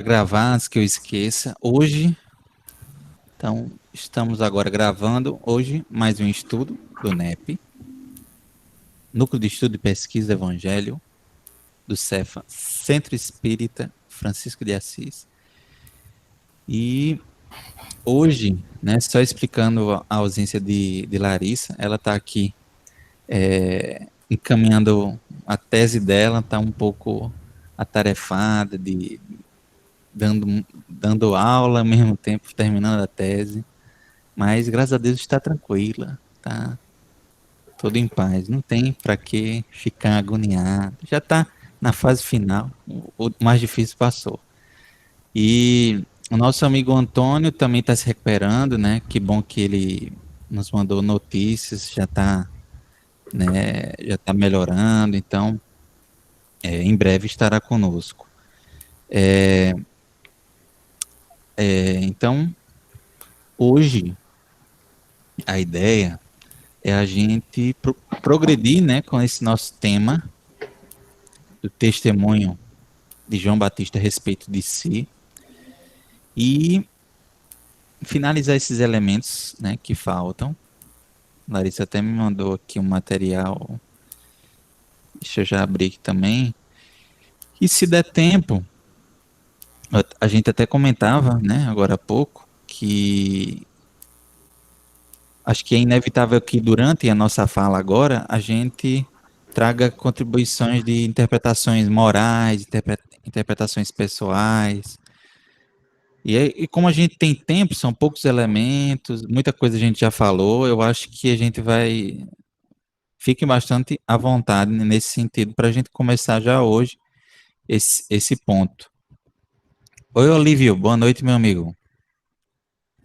Gravar antes que eu esqueça. Hoje, então, estamos agora gravando hoje mais um estudo do NEP, Núcleo de Estudo e Pesquisa do Evangelho, do Cefa, Centro Espírita Francisco de Assis. E hoje, né, só explicando a ausência de Larissa, ela está aqui encaminhando a tese dela, está um pouco atarefada, dando aula ao mesmo tempo, terminando a tese. Mas graças a Deus está tranquila, tá tudo em paz. Não tem para que ficar agoniado. Já está na fase final. O mais difícil passou. E o nosso amigo Antônio também está se recuperando, né? Que bom que ele nos mandou notícias, já tá melhorando. Então, em breve estará conosco. Então, hoje a ideia é a gente progredir, né, com esse nosso tema do testemunho de João Batista a respeito de si e finalizar esses elementos, né, que faltam. Larissa até me mandou aqui um material, deixa eu já abrir aqui também. E se der tempo, a gente até comentava, né, agora há pouco, que acho que é inevitável que durante a nossa fala agora a gente traga contribuições de interpretações morais, interpretações pessoais. E como a gente tem tempo, são poucos elementos, muita coisa a gente já falou, eu acho que a gente vai. Fique bastante à vontade nesse sentido para a gente começar já hoje esse ponto. Oi, Olívio, boa noite, meu amigo.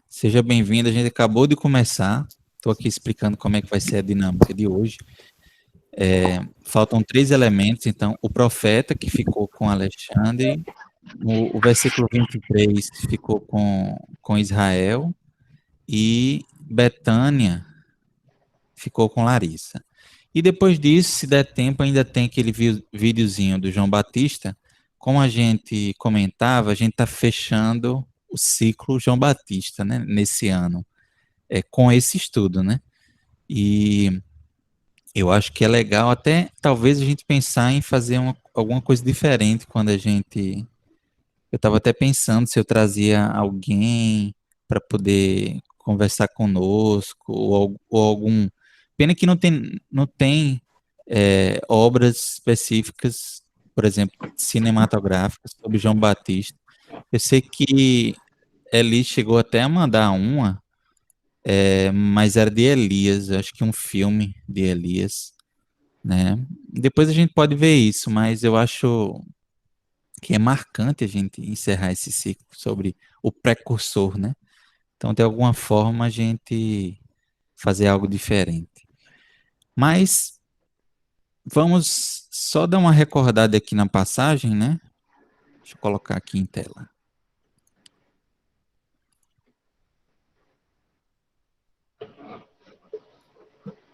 Seja bem-vindo, a gente acabou de começar, estou aqui explicando como é que vai ser a dinâmica de hoje. Faltam 3 elementos, então, o profeta que ficou com Alexandre, o versículo 23 ficou com Israel, e Betânia ficou com Larissa. E depois disso, se der tempo, ainda tem aquele videozinho do João Batista. Como a gente comentava, a gente está fechando o ciclo João Batista, né, nesse ano, com esse estudo, né? E eu acho que é legal até talvez a gente pensar em fazer alguma coisa diferente quando a gente. Eu estava até pensando se eu trazia alguém para poder conversar conosco, ou algum. Pena que não tem obras específicas, por exemplo, cinematográficas sobre João Batista. Eu sei que Eli chegou até a mandar uma, mas era de Elias, acho que um filme de Elias, né? Depois a gente pode ver isso, mas eu acho que é marcante a gente encerrar esse ciclo sobre o precursor, né? Então, de alguma forma, a gente fazer algo diferente. Mas vamos só dar uma recordada aqui na passagem, né? Deixa eu colocar aqui em tela.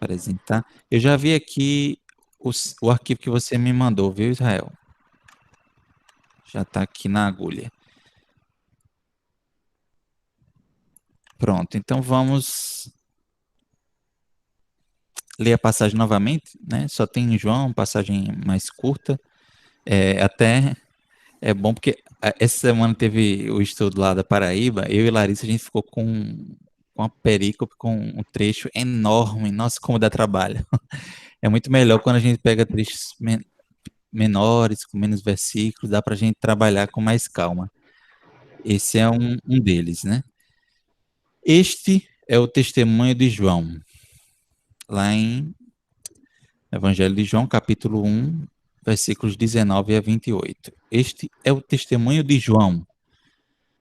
Apresentar. Eu já vi aqui o arquivo que você me mandou, viu, Israel? Já está aqui na agulha. Pronto, então vamos ler a passagem novamente, né? Só tem em João, passagem mais curta. Até é bom porque essa semana teve o estudo lá da Paraíba, eu e Larissa, a gente ficou com a perícope, com um trecho enorme. Nossa, como dá trabalho. É muito melhor quando a gente pega trechos menores, com menos versículos, dá para a gente trabalhar com mais calma. Esse é um deles, né? Este é o testemunho de João, lá em Evangelho de João, capítulo 1, versículos 19 a 28. Este é o testemunho de João,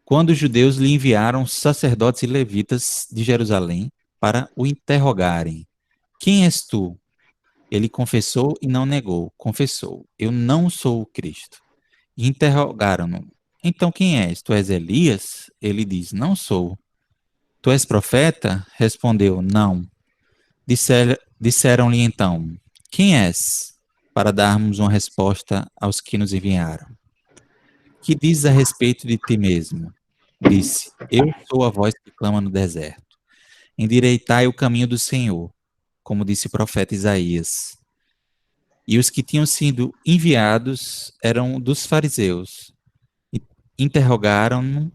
quando os judeus lhe enviaram sacerdotes e levitas de Jerusalém para o interrogarem. Quem és tu? Ele confessou e não negou. Confessou: eu não sou o Cristo. E interrogaram-no. Então quem és? Tu és Elias? Ele diz: não sou. Tu és profeta? Respondeu: não. Disseram-lhe então: quem és? Para darmos uma resposta aos que nos enviaram. que dizes a respeito de ti mesmo? Disse: Eu sou a voz que clama no deserto. Endireitai o caminho do Senhor, como disse o profeta Isaías. E os que tinham sido enviados eram dos fariseus. E interrogaram-no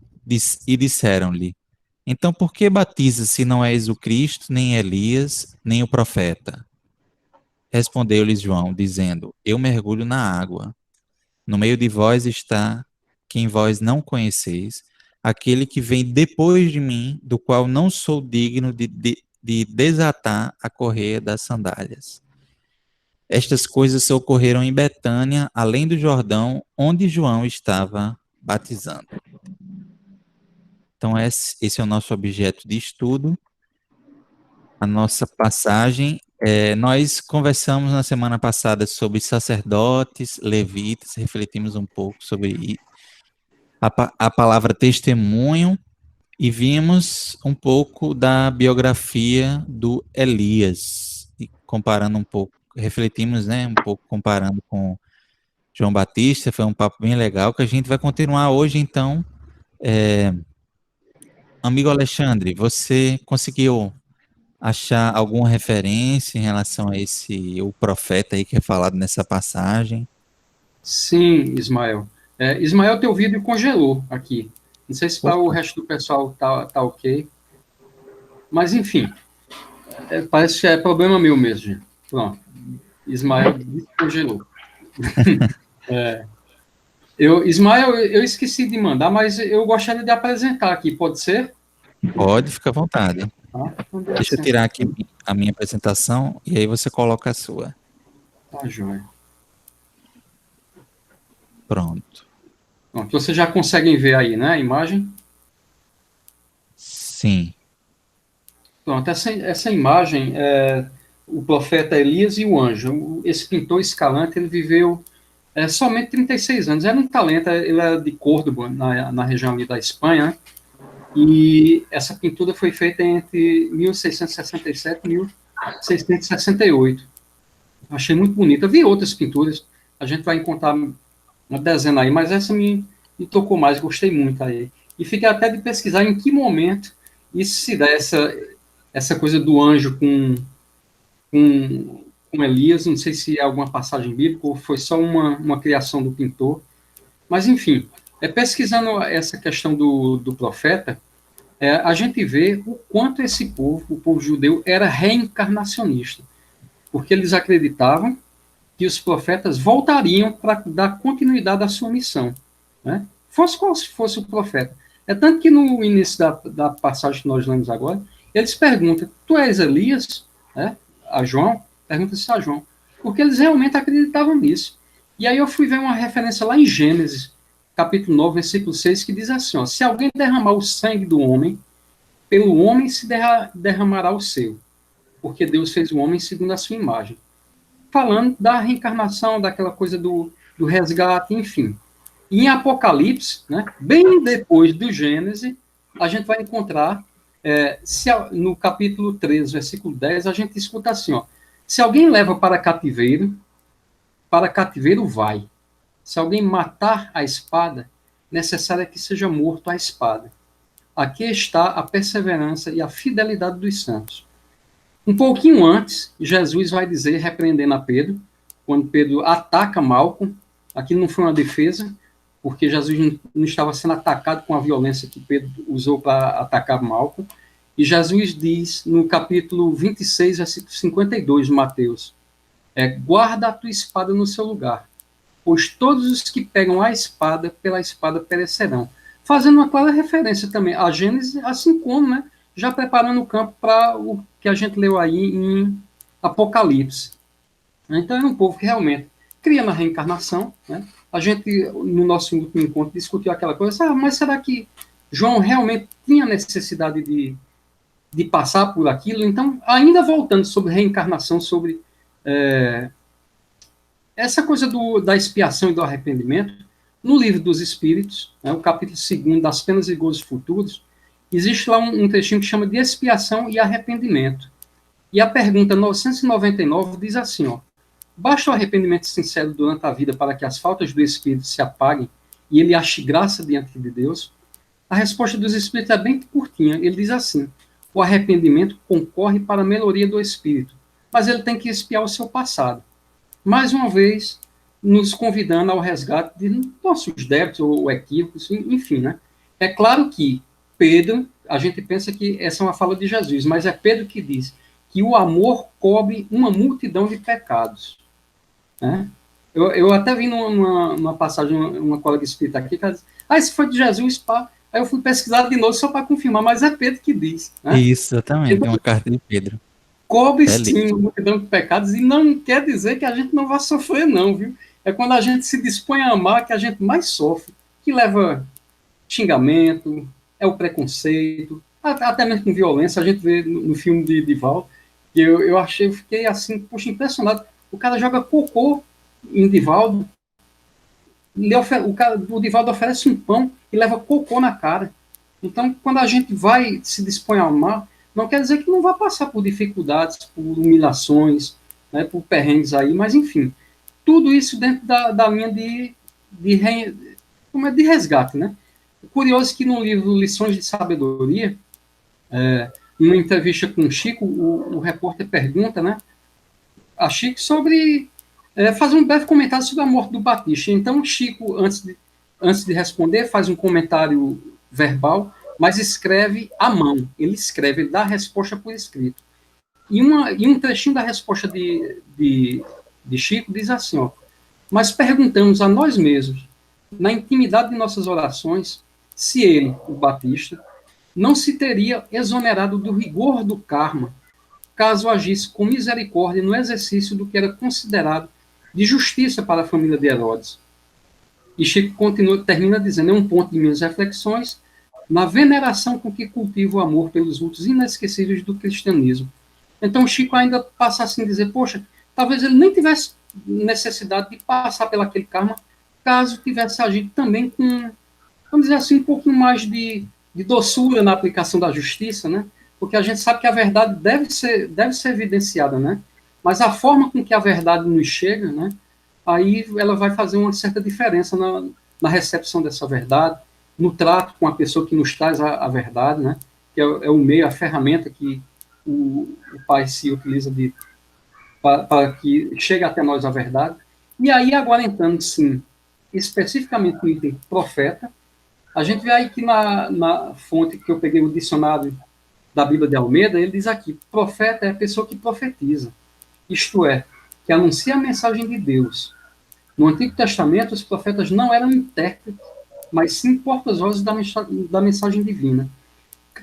e disseram-lhe: Então por que batizas se não és o Cristo, nem Elias, nem o profeta? Respondeu-lhes João, dizendo: Eu mergulho na água. No meio de vós está quem vós não conheceis, aquele que vem depois de mim, do qual não sou digno de desatar a correia das sandálias. Estas coisas ocorreram em Betânia, além do Jordão, onde João estava batizando. Então, esse é o nosso objeto de estudo, a nossa passagem. Nós conversamos na semana passada sobre sacerdotes, levitas, refletimos um pouco sobre a palavra testemunho e vimos um pouco da biografia do Elias, e comparando um pouco, refletimos, né, um pouco comparando com João Batista, foi um papo bem legal, que a gente vai continuar hoje, então. Amigo Alexandre, você conseguiu achar alguma referência em relação a o profeta aí que é falado nessa passagem? Sim, Ismael. Ismael, teu vídeo congelou aqui. Não sei se para o resto do pessoal tá ok. Mas, enfim, parece que é problema meu mesmo, gente. Pronto. Ismael congelou. Ismael, eu esqueci de mandar, mas eu gostaria de apresentar aqui, pode ser? Pode, fica à vontade. Então, Deixa eu tirar aqui a minha apresentação e aí você coloca a sua. Tá, joia. Pronto. Pronto, vocês já conseguem ver aí, né, a imagem? Sim. Pronto, essa imagem é o profeta Elias e o anjo. Esse pintor Escalante, ele viveu somente 36 anos. Era um talento, ele era de Córdoba, na região ali da Espanha, né? E essa pintura foi feita entre 1667 e 1668. Achei muito bonita. Vi outras pinturas, a gente vai encontrar uma dezena aí, mas essa me tocou mais, gostei muito aí. E fiquei até de pesquisar em que momento isso se dá, essa coisa do anjo com Elias, não sei se é alguma passagem bíblica ou foi só uma criação do pintor. Mas, enfim, pesquisando essa questão do profeta, a gente vê o quanto esse povo, o povo judeu, era reencarnacionista, porque eles acreditavam que os profetas voltariam para dar continuidade à sua missão, né? Fosse qual fosse o profeta. É tanto que no início da passagem que nós lemos agora, eles perguntam, tu és Elias? A João, pergunta-se a João, porque eles realmente acreditavam nisso. E aí eu fui ver uma referência lá em Gênesis, capítulo 9, versículo 6, que diz assim, ó, se alguém derramar o sangue do homem, pelo homem se derramará o seu, porque Deus fez o homem segundo a sua imagem. Falando da reencarnação, daquela coisa do resgate, enfim. E em Apocalipse, né, bem depois do Gênesis, a gente vai encontrar, no capítulo 13, versículo 10, a gente escuta assim, ó, se alguém leva para cativeiro vai. Se alguém matar a espada, necessário é que seja morto a espada. Aqui está a perseverança e a fidelidade dos santos. Um pouquinho antes, Jesus vai dizer, repreendendo a Pedro, quando Pedro ataca Malco, aquilo não foi uma defesa, porque Jesus não estava sendo atacado com a violência que Pedro usou para atacar Malco, e Jesus diz, no capítulo 26, versículo 52 de Mateus, guarda a tua espada no seu lugar, pois todos os que pegam a espada, pela espada perecerão. Fazendo uma clara referência também a Gênesis, assim como, né, já preparando o campo para o que a gente leu aí em Apocalipse. Então, era um povo que realmente cria na reencarnação, né? A gente, no nosso último encontro, discutiu aquela coisa, mas será que João realmente tinha necessidade de passar por aquilo? Então, ainda voltando sobre reencarnação, sobre essa coisa da expiação e do arrependimento, no livro dos Espíritos, né, o capítulo 2 das penas e gozos futuros, existe lá um trechinho que chama de expiação e arrependimento. E a pergunta 999 diz assim, ó, basta o arrependimento sincero durante a vida para que as faltas do Espírito se apaguem e ele ache graça diante de Deus? A resposta dos espíritos é bem curtinha. Ele diz assim: o arrependimento concorre para a melhoria do espírito, mas ele tem que expiar o seu passado. Mais uma vez, nos convidando ao resgate de nossos débitos ou equívocos, enfim, né? É claro que Pedro, a gente pensa que essa é uma fala de Jesus, mas é Pedro que diz que o amor cobre uma multidão de pecados, né? Eu até vi numa passagem, uma colega espírita aqui, que ela diz, isso foi de Jesus, pá. Aí eu fui pesquisar de novo só para confirmar, mas é Pedro que diz, né? Isso, exatamente. Tem Então, uma carta de Pedro. cobre sim Belíssimo. uma multidão de pecados, e não quer dizer que a gente não vai sofrer, não, viu? É quando a gente se dispõe a amar que a gente mais sofre, que leva xingamento, é o preconceito, até mesmo com violência. A gente vê no filme de Divaldo, que eu achei, fiquei assim, poxa, impressionado. O cara joga cocô em Divaldo, o Divaldo oferece um pão e leva cocô na cara. Então, quando a gente vai se dispõe a amar, não quer dizer que não vai passar por dificuldades, por humilhações, né, por perrengues aí, mas enfim, tudo isso dentro da linha de resgate, né? O curioso é que no livro Lições de Sabedoria, em uma entrevista com o Chico, o repórter pergunta, né, a Chico sobre fazer um breve comentário sobre a morte do Batista. Então, Chico, antes de responder, faz um comentário verbal, mas escreve à mão. Ele dá a resposta por escrito. E um trechinho da resposta de Chico diz assim, ó: mas perguntamos a nós mesmos, na intimidade de nossas orações, se ele, o Batista, não se teria exonerado do rigor do karma, caso agisse com misericórdia no exercício do que era considerado de justiça para a família de Herodes. E Chico termina dizendo: é um ponto de minhas reflexões na veneração com que cultivo o amor pelos vultos inesquecíveis do cristianismo. Então Chico ainda passa assim a dizer, poxa, talvez ele nem tivesse necessidade de passar pelo aquele karma, caso tivesse agido também com, vamos dizer assim, um pouquinho mais de doçura na aplicação da justiça, né? Porque a gente sabe que a verdade deve ser evidenciada, né? Mas a forma com que a verdade nos chega, né? Aí ela vai fazer uma certa diferença na recepção dessa verdade, no trato com a pessoa que nos traz a verdade, né? Que é o meio, a ferramenta que o Pai se utiliza para que chegue até nós a verdade. E aí, agora entrando, sim, especificamente no item profeta, a gente vê aí que na fonte que eu peguei, o dicionário da Bíblia de Almeida, ele diz aqui: profeta é a pessoa que profetiza, isto é, que anuncia a mensagem de Deus. No Antigo Testamento, os profetas não eram intérpretes, mas sim portas-vozes da mensagem divina.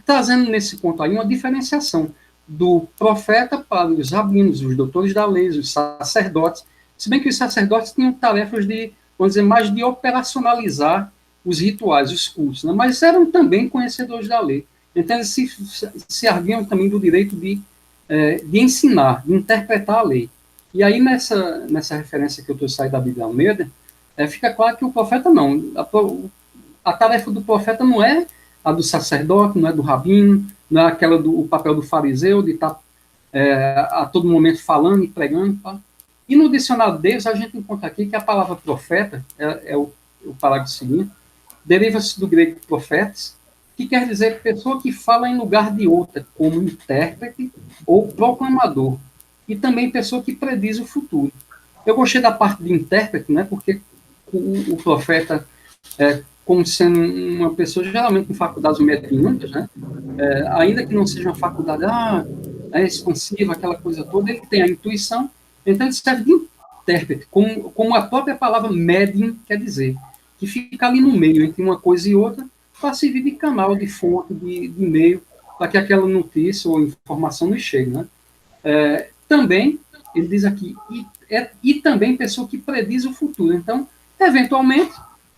Trazendo nesse ponto aí uma diferenciação do profeta para os rabinos, os doutores da lei, os sacerdotes, se bem que os sacerdotes tinham tarefas vamos dizer, mais de operacionalizar os rituais, os cultos, né? Mas eram também conhecedores da lei. Então, eles se arguiam também do direito de ensinar, de interpretar a lei. E aí, nessa referência que eu trouxe aí da Bíblia Almeida, fica claro que o profeta não. A tarefa do profeta não é a do sacerdote, não é do rabino, não é aquela o papel do fariseu, de estar a todo momento falando e pregando. Tá? E no dicionário deles, a gente encontra aqui que a palavra profeta, é o parágrafo seguinte, deriva-se do grego profetes, que quer dizer pessoa que fala em lugar de outra, como intérprete ou proclamador, e também pessoa que prediz o futuro. Eu gostei da parte de intérprete, né, porque o profeta, como sendo uma pessoa geralmente com faculdades mediúnicas, né, ainda que não seja uma faculdade expansiva, aquela coisa toda, ele tem a intuição, então ele serve de intérprete, como a própria palavra médium quer dizer, que fica ali no meio entre uma coisa e outra, para servir de canal, de fonte, de meio, para que aquela notícia ou informação nos chegue. Né? Também, ele diz aqui, e também pessoa que prediz o futuro. Então, eventualmente,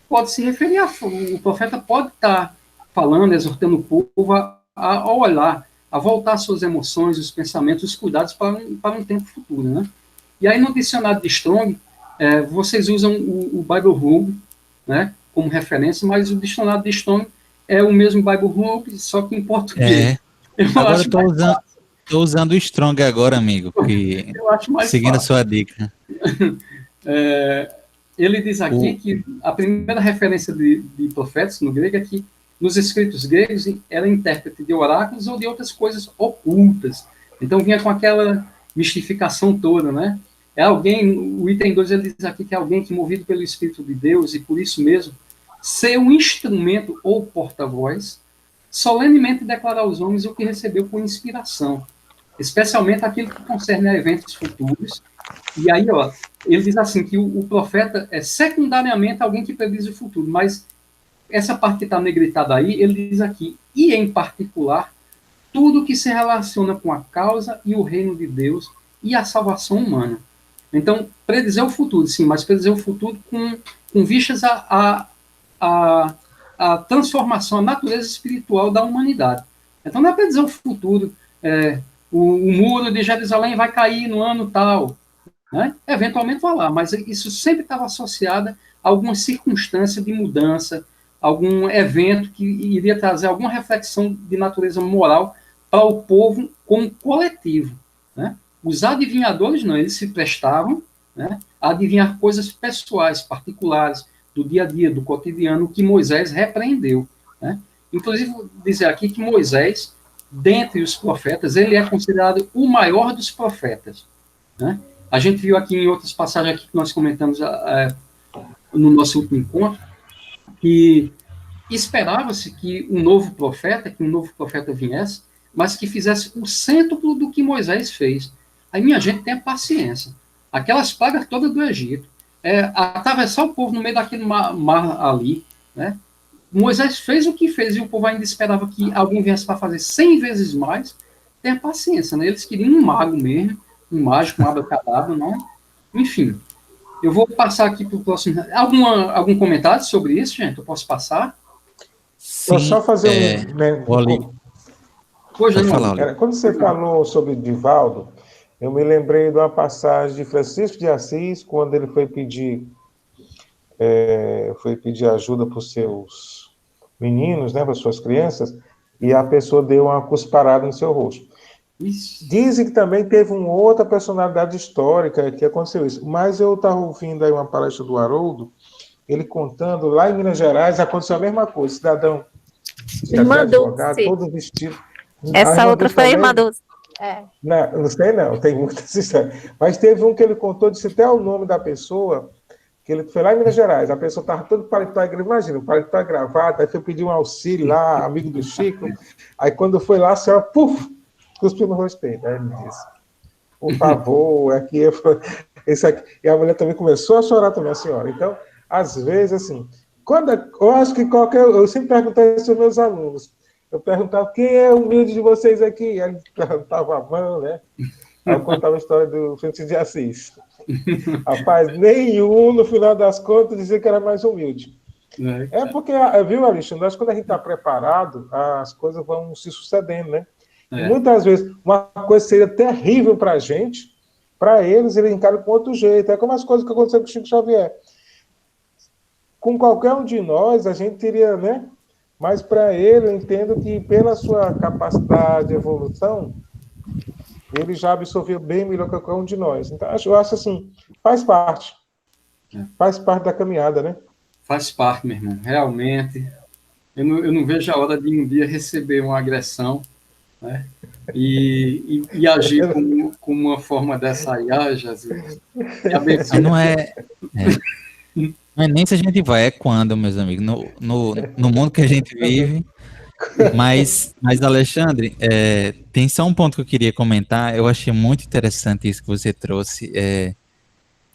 pode se referir o profeta pode estar falando, exortando o povo a olhar, a voltar às suas emoções, os pensamentos, os cuidados para um tempo futuro. Né? E aí, no dicionário de Strong, vocês usam o Bible Hub, né, como referência, mas o dicionário de Strong é o mesmo Bible Hub, só que em português. Agora estou usando o Strong agora, amigo, que eu acho mais seguindo fácil. a sua dica. Ele diz aqui O, que a primeira referência de profetas no grego é que nos escritos gregos era intérprete de oráculos ou de outras coisas ocultas. Então vinha com aquela mistificação toda, né? É alguém, o item 2 ele diz aqui que é alguém que movido pelo Espírito de Deus e por isso mesmo ser um instrumento ou porta-voz, solenemente declarar aos homens o que recebeu por inspiração, especialmente aquilo que concerne a eventos futuros. E aí, ó, ele diz assim que o profeta é secundariamente alguém que prediz o futuro, mas essa parte que está negritada aí, ele diz aqui, e em particular, tudo que se relaciona com a causa e o reino de Deus e a salvação humana. Então, predizer o futuro, sim, mas predizer o futuro com vistas a transformação, a natureza espiritual da humanidade. Então, não é predizer o futuro, o muro de Jerusalém vai cair no ano tal, né? Eventualmente vai lá, mas isso sempre estava associado a alguma circunstância de mudança, algum evento que iria trazer alguma reflexão de natureza moral para o povo como coletivo. Né? Os adivinhadores não, eles se prestavam, né, a adivinhar coisas pessoais, particulares, do dia a dia, do cotidiano, que Moisés repreendeu. Né? Inclusive, dizer aqui que Moisés, dentre os profetas, ele é considerado o maior dos profetas. Né? A gente viu aqui em outras passagens aqui que nós comentamos no nosso último encontro, que esperava-se que um novo profeta viesse, mas que fizesse o cêntuplo do que Moisés fez. Aí, minha gente, tenha paciência. Aquelas pragas todas do Egito, atravessar o povo no meio daquele mar ali, né? Moisés fez o que fez e o povo ainda esperava que alguém viesse para fazer 100 vezes mais. Tenha paciência, né? Eles queriam um mago mesmo, um mágico, um abracadabra, não? Enfim, eu vou passar aqui para o próximo. Algum comentário sobre isso, gente? Eu posso passar? Vou só sim, fazer um, né, Hoje pode não. falar, Oli. quando você falou sobre Divaldo, eu me lembrei de uma passagem de Francisco de Assis, quando ele foi pedir ajuda para os seus meninos, né, para as suas crianças, e a pessoa deu uma cusparada no seu rosto. Isso. Dizem que também teve uma outra personalidade histórica que aconteceu isso, mas eu estava ouvindo aí uma palestra do Haroldo, ele contando, lá em Minas Gerais aconteceu a mesma coisa, cidadão Irmã advogado, Dulce. todo vestido. A Essa irmã outra Dulce foi a também, irmã Dulce. É. não sei não, tem muitas histórias. Mas teve um que ele contou, disse até o nome da pessoa, que ele foi lá em Minas Gerais, a pessoa estava todo paletó, imagina, o paletó gravado, aí foi pedir um auxílio lá, amigo do Chico, aí quando foi lá, a senhora, puf, cuspiu no rosto dele. Aí ele disse, por favor, aqui, esse aqui. E a mulher também começou a chorar também, a senhora. Então, às vezes, assim, eu acho que eu sempre perguntei isso aos meus alunos, eu perguntava, quem é o humilde de vocês aqui? Aí ele levantava a mão, né? Aí eu contava a história do Francisco de Assis. Rapaz, nenhum, no final das contas, dizia que era mais humilde. É porque, viu, Alexandre, acho que quando a gente está preparado, as coisas vão se sucedendo, né? E muitas vezes, uma coisa seria terrível para a gente, para eles encaram com outro jeito. É como as coisas que aconteceram com o Chico Xavier. Com qualquer um de nós, a gente teria, né? Mas para ele, eu entendo que pela sua capacidade de evolução, ele já absorveu bem melhor que qualquer um de nós. Então, eu acho assim, faz parte. Faz parte da caminhada, né? Faz parte, meu irmão. Realmente, eu não vejo a hora de um dia receber uma agressão, né? E agir como uma forma dessa aí, Jesus. Me abençoe. Não é nem se a gente vai, é quando, meus amigos. No mundo que a gente vive. Mas Alexandre, tem só um ponto que eu queria comentar. Eu achei muito interessante isso que você trouxe.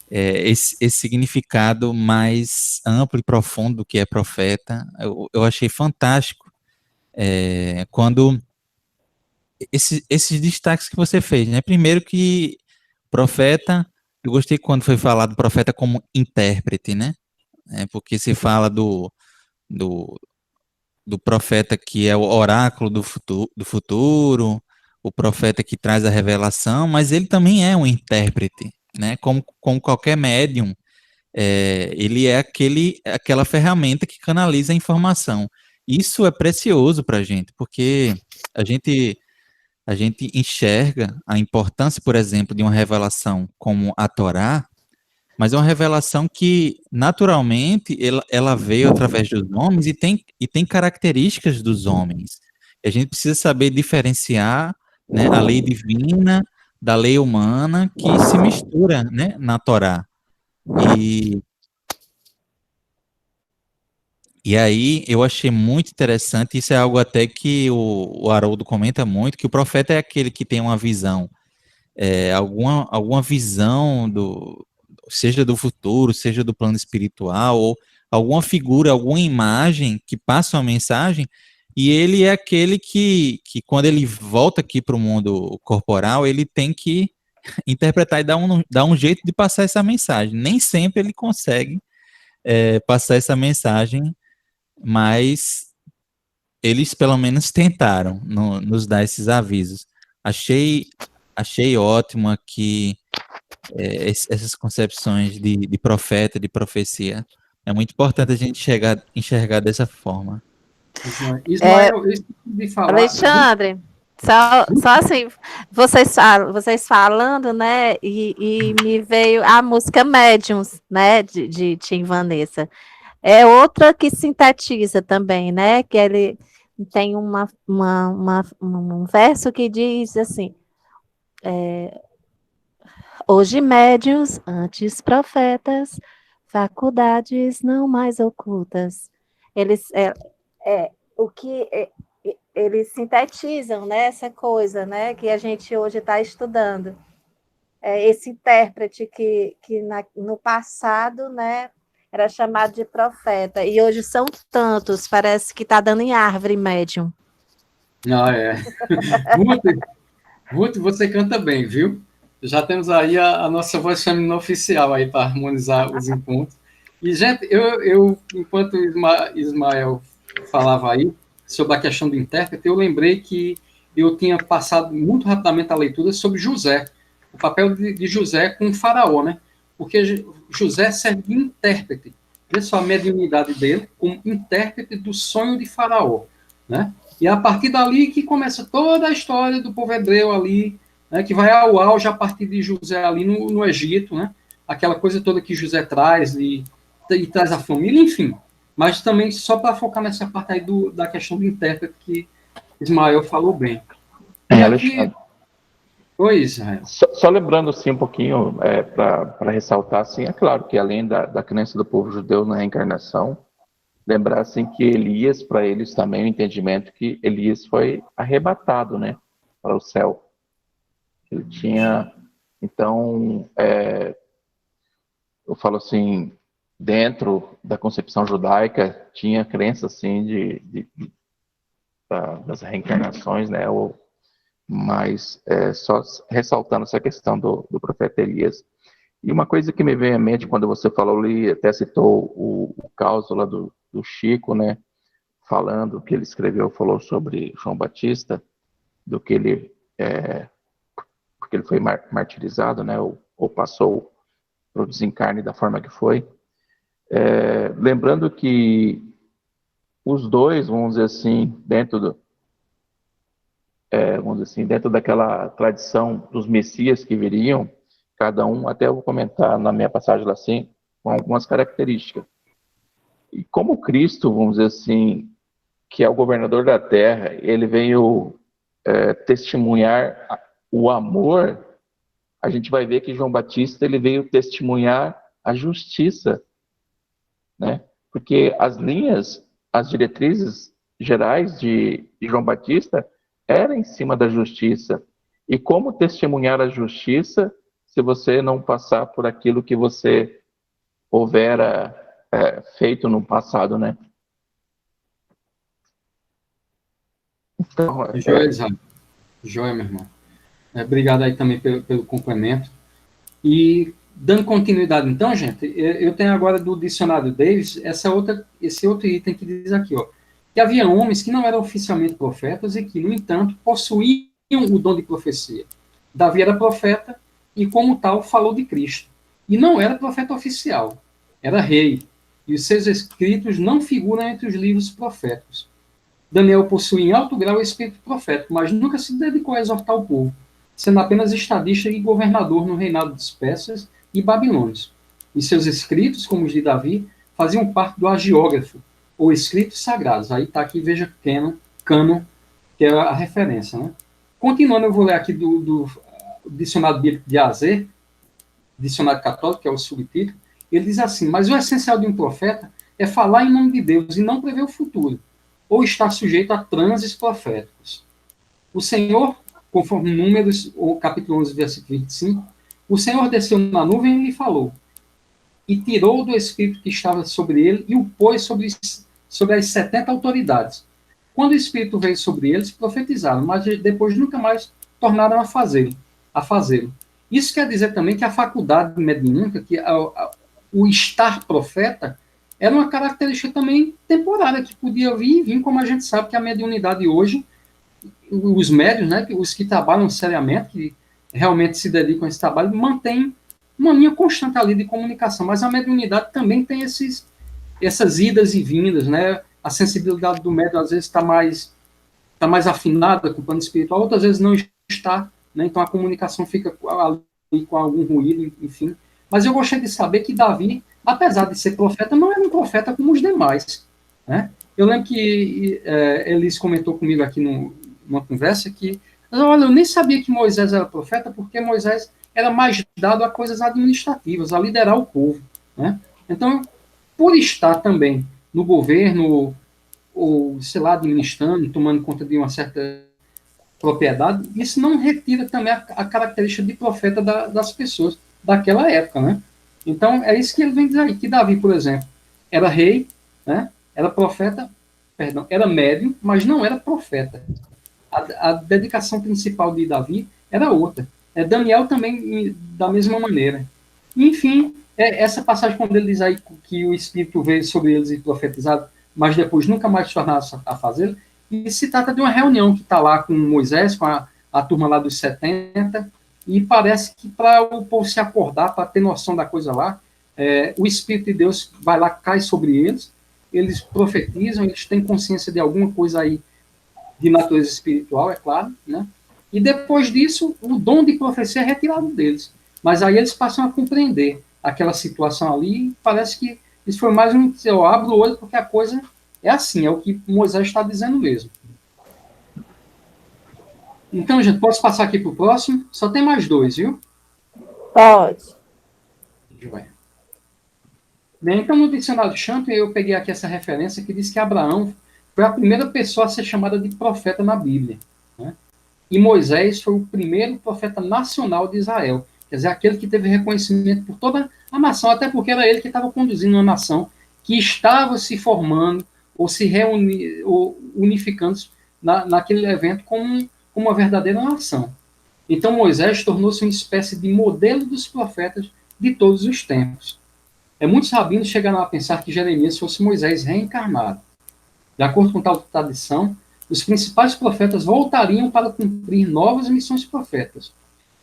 Esse significado mais amplo e profundo do que é profeta. Eu achei fantástico. Quando esses destaques que você fez, né? Primeiro que profeta, eu gostei quando foi falado profeta como intérprete, né? Porque se fala do, do profeta que é o oráculo do futuro, o profeta que traz a revelação, mas ele também é um intérprete, né? Como qualquer médium, ele é aquela ferramenta que canaliza a informação. Isso é precioso para a gente, porque a gente a gente enxerga a importância, por exemplo, de uma revelação como a Torá, mas é uma revelação que, naturalmente, ela veio através dos homens e tem características dos homens. E a gente precisa saber diferenciar, né, a lei divina da lei humana que se mistura, né, na Torá. E, e aí eu achei muito interessante, isso é algo até que o Haroldo comenta muito, que o profeta é aquele que tem uma visão, alguma visão seja do futuro, seja do plano espiritual, ou alguma figura, alguma imagem que passa uma mensagem, e ele é aquele que quando ele volta aqui para o mundo corporal, ele tem que interpretar e dar um jeito de passar essa mensagem. Nem sempre ele consegue passar essa mensagem, mas eles pelo menos tentaram nos dar esses avisos. Achei, achei ótimo aqui essas concepções de profeta, de profecia. É muito importante a gente enxergar dessa forma. Ismael, eu esqueci de falar. Alexandre, só assim, vocês falando, né? E me veio a música Médiuns, né? De Tim Vanessa. É outra que sintetiza também, né? Que ele tem um verso que diz assim: hoje médiuns, antes profetas, faculdades não mais ocultas. Eles o que eles sintetizam, né, essa coisa, né, que a gente hoje está estudando. Esse intérprete que no passado, né, era chamado de profeta, e hoje são tantos, parece que está dando em árvore médium. Ah, é. Ruth, você canta bem, viu? Já temos aí a nossa voz feminina oficial aí para harmonizar os encontros. E, gente, enquanto Ismael falava aí sobre a questão do intérprete, eu lembrei que eu tinha passado muito rapidamente a leitura sobre José, o papel de José com o faraó, né? Porque José serve de intérprete. Vê só a mediunidade dele como intérprete do sonho de faraó, né? E é a partir dali que começa toda a história do povo hebreu ali, né, que vai ao auge a partir de José ali no Egito, né? Aquela coisa toda que José traz e traz a família, enfim. Mas também só para focar nessa parte aí da questão do intérprete que Ismael falou bem. E aqui... Oi, Israel. Só lembrando assim um pouquinho, para ressaltar, assim, é claro que além da crença do povo judeu na reencarnação, lembrar assim que Elias, para eles também o entendimento que Elias foi arrebatado, né, para o céu. Ele tinha, então, eu falo assim, dentro da concepção judaica tinha crença assim das reencarnações, né, mas só ressaltando essa questão do profeta Elias. E uma coisa que me veio à mente quando você falou ali, até citou o caos lá do Chico, né, falando que ele escreveu, falou sobre João Batista, do que ele, porque ele foi martirizado, né, ou passou para o desencarne da forma que foi. Lembrando que os dois, vamos dizer assim, dentro daquela tradição dos messias que viriam, cada um, até eu vou comentar na minha passagem lá assim, com algumas características. E como Cristo, vamos dizer assim, que é o governador da terra, ele veio testemunhar o amor, a gente vai ver que João Batista ele veio testemunhar a justiça, né? Porque as diretrizes gerais de João Batista eram em cima da justiça. E como testemunhar a justiça se você não passar por aquilo que você houvera feito no passado, né? Então, Joia, meu irmão. Obrigado aí também pelo complemento. E dando continuidade, então, gente, eu tenho agora do dicionário Davis esse outro item que diz aqui, ó, que havia homens que não eram oficialmente profetas e que, no entanto, possuíam o dom de profecia. Davi era profeta e, como tal, falou de Cristo. E não era profeta oficial, era rei. E os seus escritos não figuram entre os livros proféticos. Daniel possui em alto grau o espírito profético, mas nunca se dedicou a exortar o povo, sendo apenas estadista e governador no reinado dos persas e babilônios. e seus escritos, como os de Davi, faziam parte do agiógrafo, ou escritos sagrados. Aí está aqui, veja, cânon, que é a referência. Né? Continuando, eu vou ler aqui do Dicionário Bíblico de Azer, Dicionário Católico, que é o subtítulo. Ele diz assim: mas o essencial de um profeta é falar em nome de Deus e não prever o futuro, ou estar sujeito a transes proféticos. O Senhor, conforme Números, capítulo 11, versículo 25, o Senhor desceu na nuvem e lhe falou, e tirou do Espírito que estava sobre ele e o pôs sobre as 70 autoridades. Quando o Espírito veio sobre eles, profetizaram, mas depois nunca mais tornaram a fazê-lo. Isso quer dizer também que a faculdade mediúnica, que o estar profeta, era uma característica também temporária, que podia vir e vir, como a gente sabe que a mediunidade hoje, os médios, né, os que trabalham seriamente, que realmente se dedicam a esse trabalho, mantêm uma linha constante ali de comunicação, mas a mediunidade também tem essas idas e vindas, né? A sensibilidade do médium às vezes está mais afinada com o plano espiritual, outras vezes não está, né? Então a comunicação fica ali com algum ruído, enfim. Mas eu gostaria de saber que Davi, apesar de ser profeta, não era um profeta como os demais, né? Eu lembro que Elis comentou comigo aqui numa conversa que, olha, eu nem sabia que Moisés era profeta, porque Moisés era mais dado a coisas administrativas, a liderar o povo, né? Então, por estar também no governo, ou, sei lá, administrando, tomando conta de uma certa propriedade, isso não retira também a característica de profeta das pessoas daquela época, né? Então, é isso que ele vem dizer aí, que Davi, por exemplo, era rei, né? Era profeta, perdão, era médium, mas não era profeta. A dedicação principal de Davi era outra. Daniel também, da mesma maneira. Enfim, essa passagem, quando ele diz aí que o Espírito veio sobre eles e profetizado, mas depois nunca mais tornaram a fazê-lo, e se trata de uma reunião que está lá com Moisés, com a turma lá dos 70, e parece que para o povo se acordar, para ter noção da coisa lá, o Espírito de Deus vai lá, cai sobre eles profetizam, eles têm consciência de alguma coisa aí de natureza espiritual, é claro, né? E depois disso, o dom de profecia é retirado deles. Mas aí eles passam a compreender aquela situação ali, e parece que isso foi mais eu abro o olho porque a coisa é assim, é o que Moisés está dizendo mesmo. Então, gente, posso passar aqui para o próximo? Só tem mais 2, viu? Pode. Bem, então, no dicionário Champion, eu peguei aqui essa referência que diz que Abraão foi a primeira pessoa a ser chamada de profeta na Bíblia, né? E Moisés foi o primeiro profeta nacional de Israel, quer dizer, aquele que teve reconhecimento por toda a nação, até porque era ele que estava conduzindo uma nação que estava se formando ou se ou unificando naquele evento como uma verdadeira nação. Então Moisés tornou-se uma espécie de modelo dos profetas de todos os tempos. Muitos rabinos chegaram a pensar que Jeremias fosse Moisés reencarnado. De acordo com tal tradição, os principais profetas voltariam para cumprir novas missões proféticas.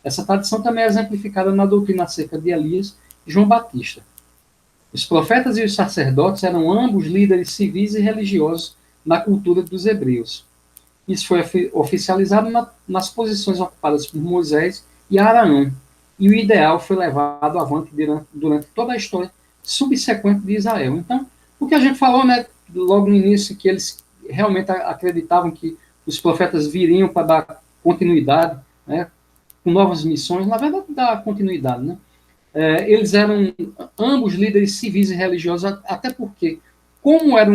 Essa tradição também é exemplificada na doutrina acerca de Elias e João Batista. Os profetas e os sacerdotes eram ambos líderes civis e religiosos na cultura dos hebreus. Isso foi oficializado nas posições ocupadas por Moisés e Arão, e o ideal foi levado avante durante toda a história subsequente de Israel. Então, o que a gente falou, né, logo no início, que eles realmente acreditavam que os profetas viriam para dar continuidade, né, com novas missões, na verdade, dar continuidade, né? Eles eram ambos líderes civis e religiosos, até porque, como era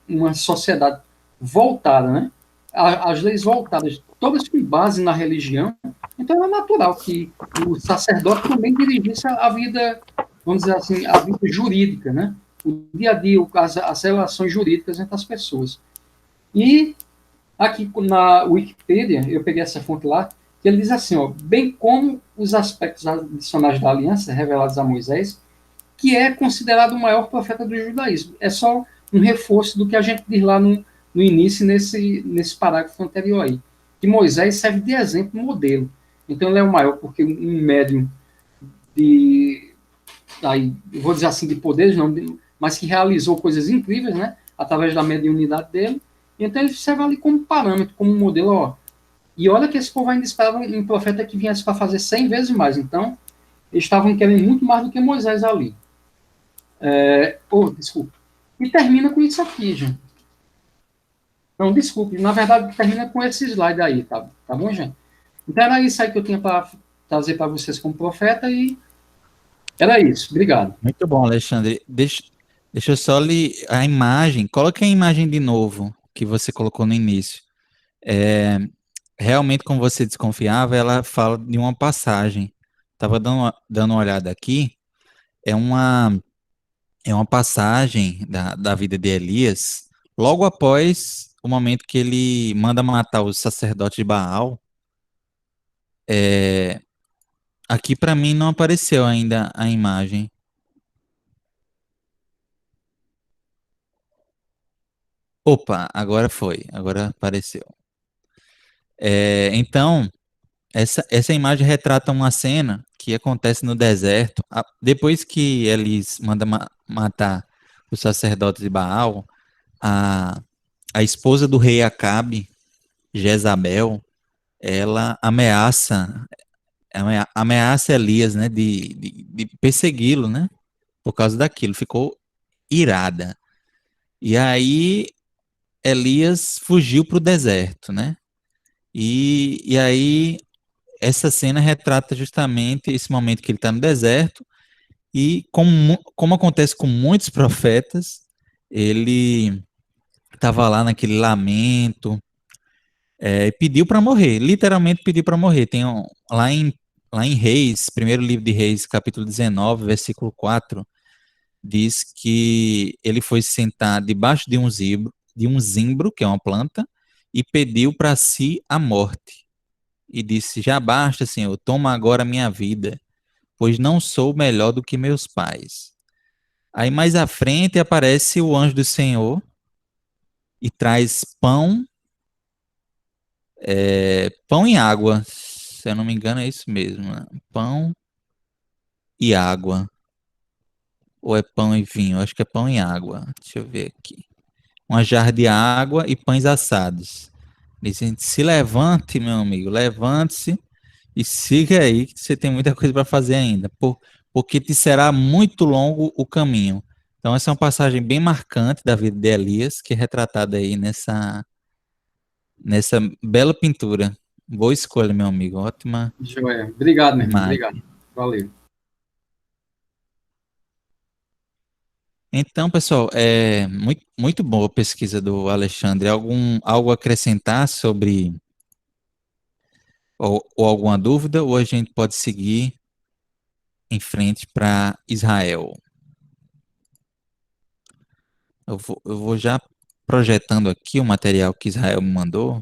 uma sociedade voltada, né, as leis voltadas, todas com base na religião, então era natural que o sacerdote também dirigisse a vida, vamos dizer assim, a vida jurídica, né? O dia a dia, as relações jurídicas entre as pessoas. E aqui na Wikipedia, eu peguei essa fonte lá, que ele diz assim, ó, bem como os aspectos adicionais da aliança revelados a Moisés, que é considerado o maior profeta do judaísmo. É só um reforço do que a gente diz lá no início, nesse parágrafo anterior aí, que Moisés serve de exemplo, modelo. Então ele é o maior, porque um médium aí, vou dizer assim, de poderes, não, mas que realizou coisas incríveis, né, através da mediunidade dele. Então ele serve ali como parâmetro, como modelo, ó. E olha que esse povo ainda esperava um profeta que viesse para fazer 100 vezes mais. Então, Eles estavam querendo muito mais do que Moisés ali. Desculpa. E termina com isso aqui, gente. Não, desculpe. Na verdade, termina com esse slide aí, tá bom, gente? Então, era isso aí que eu tinha para trazer para vocês como profeta e era isso. Obrigado. Muito bom, Alexandre. Deixa eu só ler a imagem. Coloque a imagem de novo que você colocou no início. É, realmente, como você desconfiava, ela fala de uma passagem. Estava dando uma olhada aqui. É uma, é uma passagem da vida de Elias, logo após o momento que ele manda matar os sacerdotes de Baal. É, aqui para mim não apareceu ainda a imagem. Opa, agora foi, agora apareceu. Então, essa imagem retrata uma cena que acontece no deserto. Depois que eles mandam matar os sacerdotes de Baal, a, a esposa do rei Acabe, Jezabel, ela ameaça Elias, né, de persegui-lo, né, por causa daquilo. Ficou irada. E aí Elias fugiu para o deserto, né? E aí essa cena retrata justamente esse momento que ele está no deserto e como acontece com muitos profetas, ele estava lá naquele lamento, e pediu para morrer, literalmente pediu para morrer. Lá em Reis, primeiro livro de Reis, capítulo 19, versículo 4, diz que ele foi sentar debaixo de um zimbro, que é uma planta, e pediu para si a morte. E disse: Já basta, Senhor, toma agora a minha vida, pois não sou melhor do que meus pais. Aí mais à frente aparece o anjo do Senhor e traz pão e água. Se eu não me engano, é isso mesmo, né? Pão e água. Ou é pão e vinho? Acho que é pão e água. Deixa eu ver aqui. Uma jarra de água e pães assados. Dizem: se levante, meu amigo, levante-se e siga aí, que você tem muita coisa para fazer ainda, porque te será muito longo o caminho. Então, essa é uma passagem bem marcante da vida de Elias, que é retratada aí nessa bela pintura. Boa escolha, meu amigo. Ótima Joia. Obrigado, meu irmão. imagem. Obrigado. Valeu. Então, pessoal, é muito boa a pesquisa do Alexandre. Algo a acrescentar sobre, ou alguma dúvida, ou a gente pode seguir em frente para Israel? Eu vou já projetando aqui o material que Israel me mandou.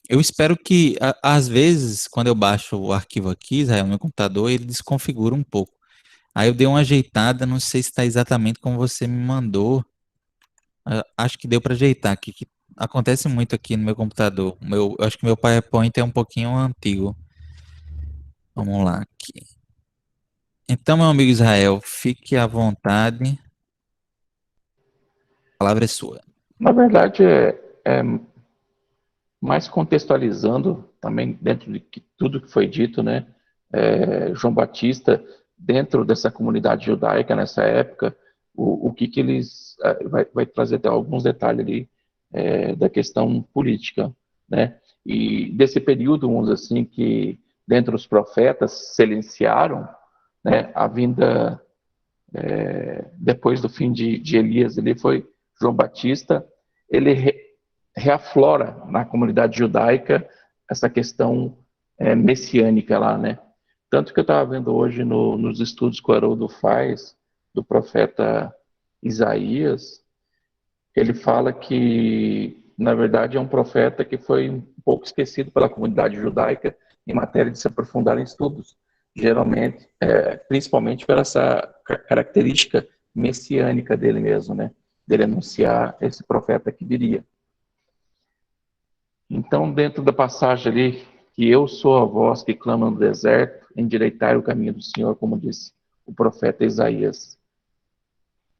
Eu espero que, às vezes, quando eu baixo o arquivo aqui, Israel, no meu computador, ele desconfigura um pouco. Aí eu dei uma ajeitada, não sei se está exatamente como você me mandou. Acho que deu para ajeitar aqui, que acontece muito aqui no meu computador. Eu acho que meu PowerPoint é um pouquinho antigo. Vamos lá aqui. Então, meu amigo Israel, fique à vontade. A palavra é sua. Na verdade, é mais contextualizando também dentro de tudo que foi dito, né? João Batista, dentro dessa comunidade judaica nessa época, o que eles vai trazer até alguns detalhes ali da questão política, né? E desse período, vamos dizer assim, que dentro dos profetas silenciaram, né? A vinda depois do fim de Elias, ele foi João Batista, ele reaflora na comunidade judaica essa questão messiânica lá, né? Tanto que eu estava vendo hoje nos estudos que o Haroldo faz do profeta Isaías, ele fala que, na verdade, é um profeta que foi um pouco esquecido pela comunidade judaica em matéria de se aprofundar em estudos, geralmente, principalmente pela essa característica messiânica dele mesmo, né? Dele anunciar esse profeta que viria. Então, dentro da passagem ali, que eu sou a voz que clama no deserto, endireitai o caminho do Senhor, como disse o profeta Isaías,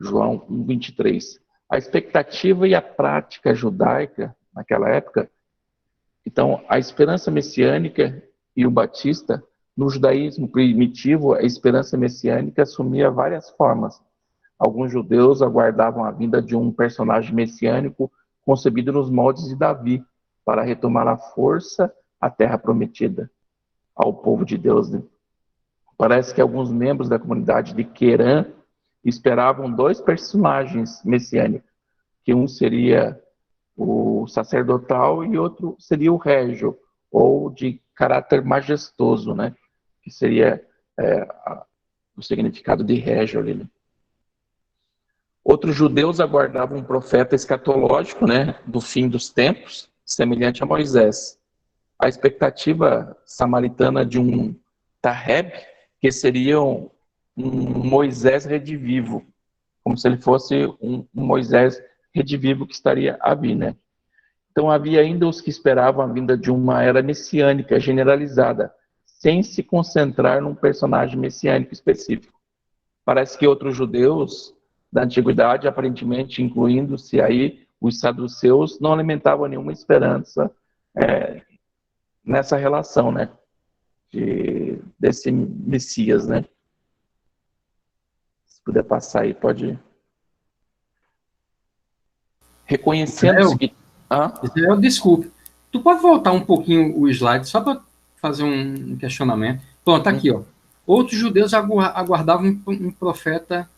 João 1:23. A expectativa e a prática judaica naquela época, então, a esperança messiânica e o Batista, no judaísmo primitivo, a esperança messiânica assumia várias formas. Alguns judeus aguardavam a vinda de um personagem messiânico concebido nos moldes de Davi, para retomar a força à terra prometida, ao povo de Deus. Né? Parece que alguns membros da comunidade de Querã esperavam dois personagens messiânicos, que um seria o sacerdotal e outro seria o régio, ou de caráter majestoso, né? Que seria o significado de régio ali. Né? Outros judeus aguardavam um profeta escatológico, né, do fim dos tempos, semelhante a Moisés. A expectativa samaritana de um Tareb, que seria um Moisés redivivo, como se ele fosse um Moisés redivivo que estaria a vir, né? Então havia ainda os que esperavam a vinda de uma era messiânica generalizada, sem se concentrar num personagem messiânico específico. Parece que outros judeus da antiguidade, aparentemente incluindo-se aí os saduceus, não alimentavam nenhuma esperança nessa relação, né, desse Messias, né. Se puder passar aí, pode. Reconhecendo-se que... Israel, desculpe. Tu pode voltar um pouquinho o slide, só para fazer um questionamento. Pronto, tá aqui, ó. Outros judeus aguardavam um profeta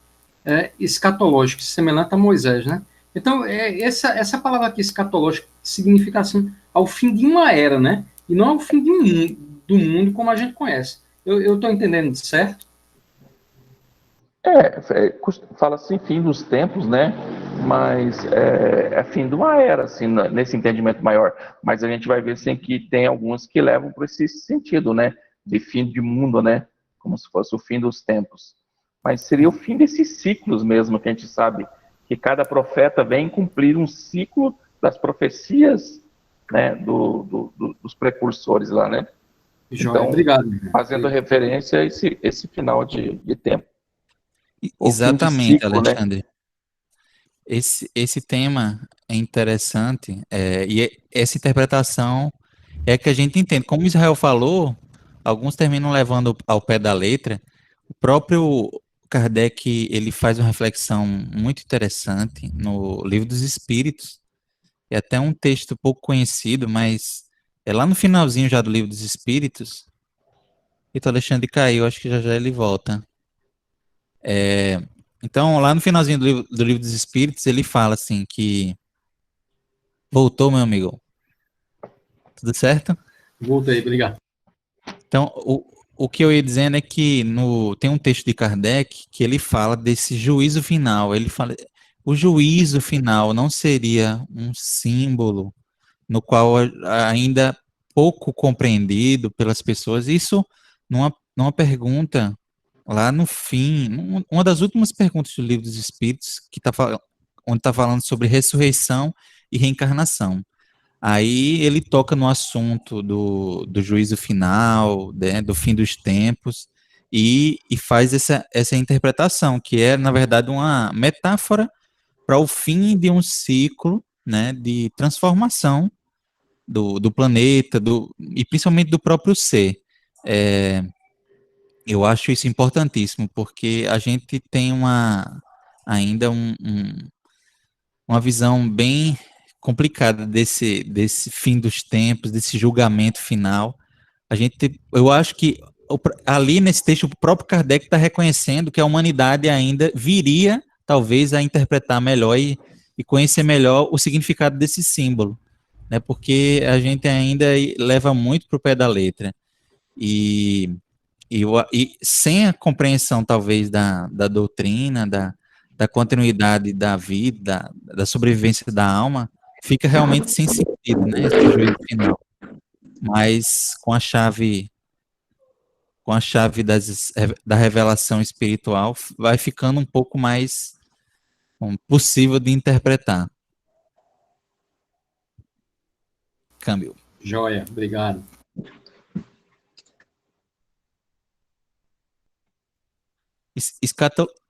escatológico, semelhante a Moisés, né? Então, essa palavra aqui, escatológico, significa assim, ao fim de uma era, né? E não ao fim do mundo como a gente conhece. Eu estou entendendo certo? Fala assim, fim dos tempos, né? Mas é fim de uma era, assim, nesse entendimento maior. Mas a gente vai ver, assim, que tem alguns que levam para esse sentido, né? De fim de mundo, né? Como se fosse o fim dos tempos. Mas seria o fim desses ciclos mesmo, que a gente sabe que cada profeta vem cumprir um ciclo das profecias, né, dos precursores lá, né? Então, obrigado. Fazendo referência a esse final de tempo. Exatamente, ciclo, Alexandre. Né? Esse tema é interessante, e essa interpretação é que a gente entende. Como Israel falou, alguns terminam levando ao pé da letra. O próprio Kardec, ele faz uma reflexão muito interessante no Livro dos Espíritos. É até um texto pouco conhecido, mas é lá no finalzinho já do Livro dos Espíritos. E o Alexandre caiu, acho que já ele volta. Então, lá no finalzinho do livro dos Espíritos, ele fala assim que... Voltou, meu amigo? Tudo certo? Voltei, obrigado. Então, o que eu ia dizendo é que tem um texto de Kardec que ele fala desse juízo final. Ele fala, o juízo final não seria um símbolo no qual ainda pouco compreendido pelas pessoas. Isso numa pergunta lá no fim, uma das últimas perguntas do Livro dos Espíritos, onde está falando sobre ressurreição e reencarnação. Aí ele toca no assunto do juízo final, né, do fim dos tempos, e faz essa interpretação, que é, na verdade, uma metáfora para o fim de um ciclo, né, de transformação do planeta, e principalmente do próprio ser. Eu acho isso importantíssimo, porque a gente tem ainda uma visão bem complicada desse fim dos tempos, desse julgamento final. Eu acho que ali nesse texto o próprio Kardec está reconhecendo que a humanidade ainda viria, talvez, a interpretar melhor e conhecer melhor o significado desse símbolo, né? Porque a gente ainda leva muito para o pé da letra. E sem a compreensão, talvez, da doutrina, da continuidade da vida, da sobrevivência da alma, fica realmente sem sentido, né, esse juízo final. Mas com a chave da revelação espiritual, vai ficando um pouco mais possível de interpretar. Câmbio. Joia, obrigado.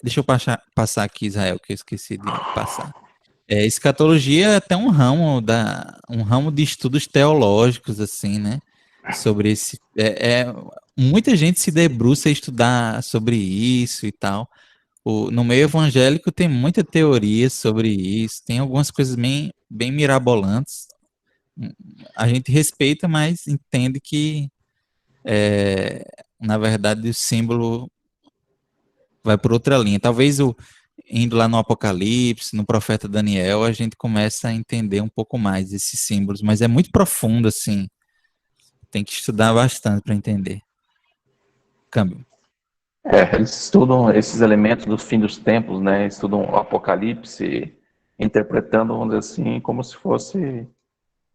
Deixa eu passar aqui, Israel, que eu esqueci de passar. Escatologia é até um ramo de estudos teológicos, assim, né? sobre esse. Muita gente se debruça a estudar sobre isso e tal. No meio evangélico tem muita teoria sobre isso, tem algumas coisas bem mirabolantes. A gente respeita, mas entende que, na verdade, o símbolo vai por outra linha. Talvez indo lá no Apocalipse, no profeta Daniel, a gente começa a entender um pouco mais esses símbolos, mas é muito profundo, assim. Tem que estudar bastante para entender. Câmbio. Eles estudam esses elementos do fim dos tempos, né? Estudam o Apocalipse, interpretando, vamos dizer assim, como se fosse,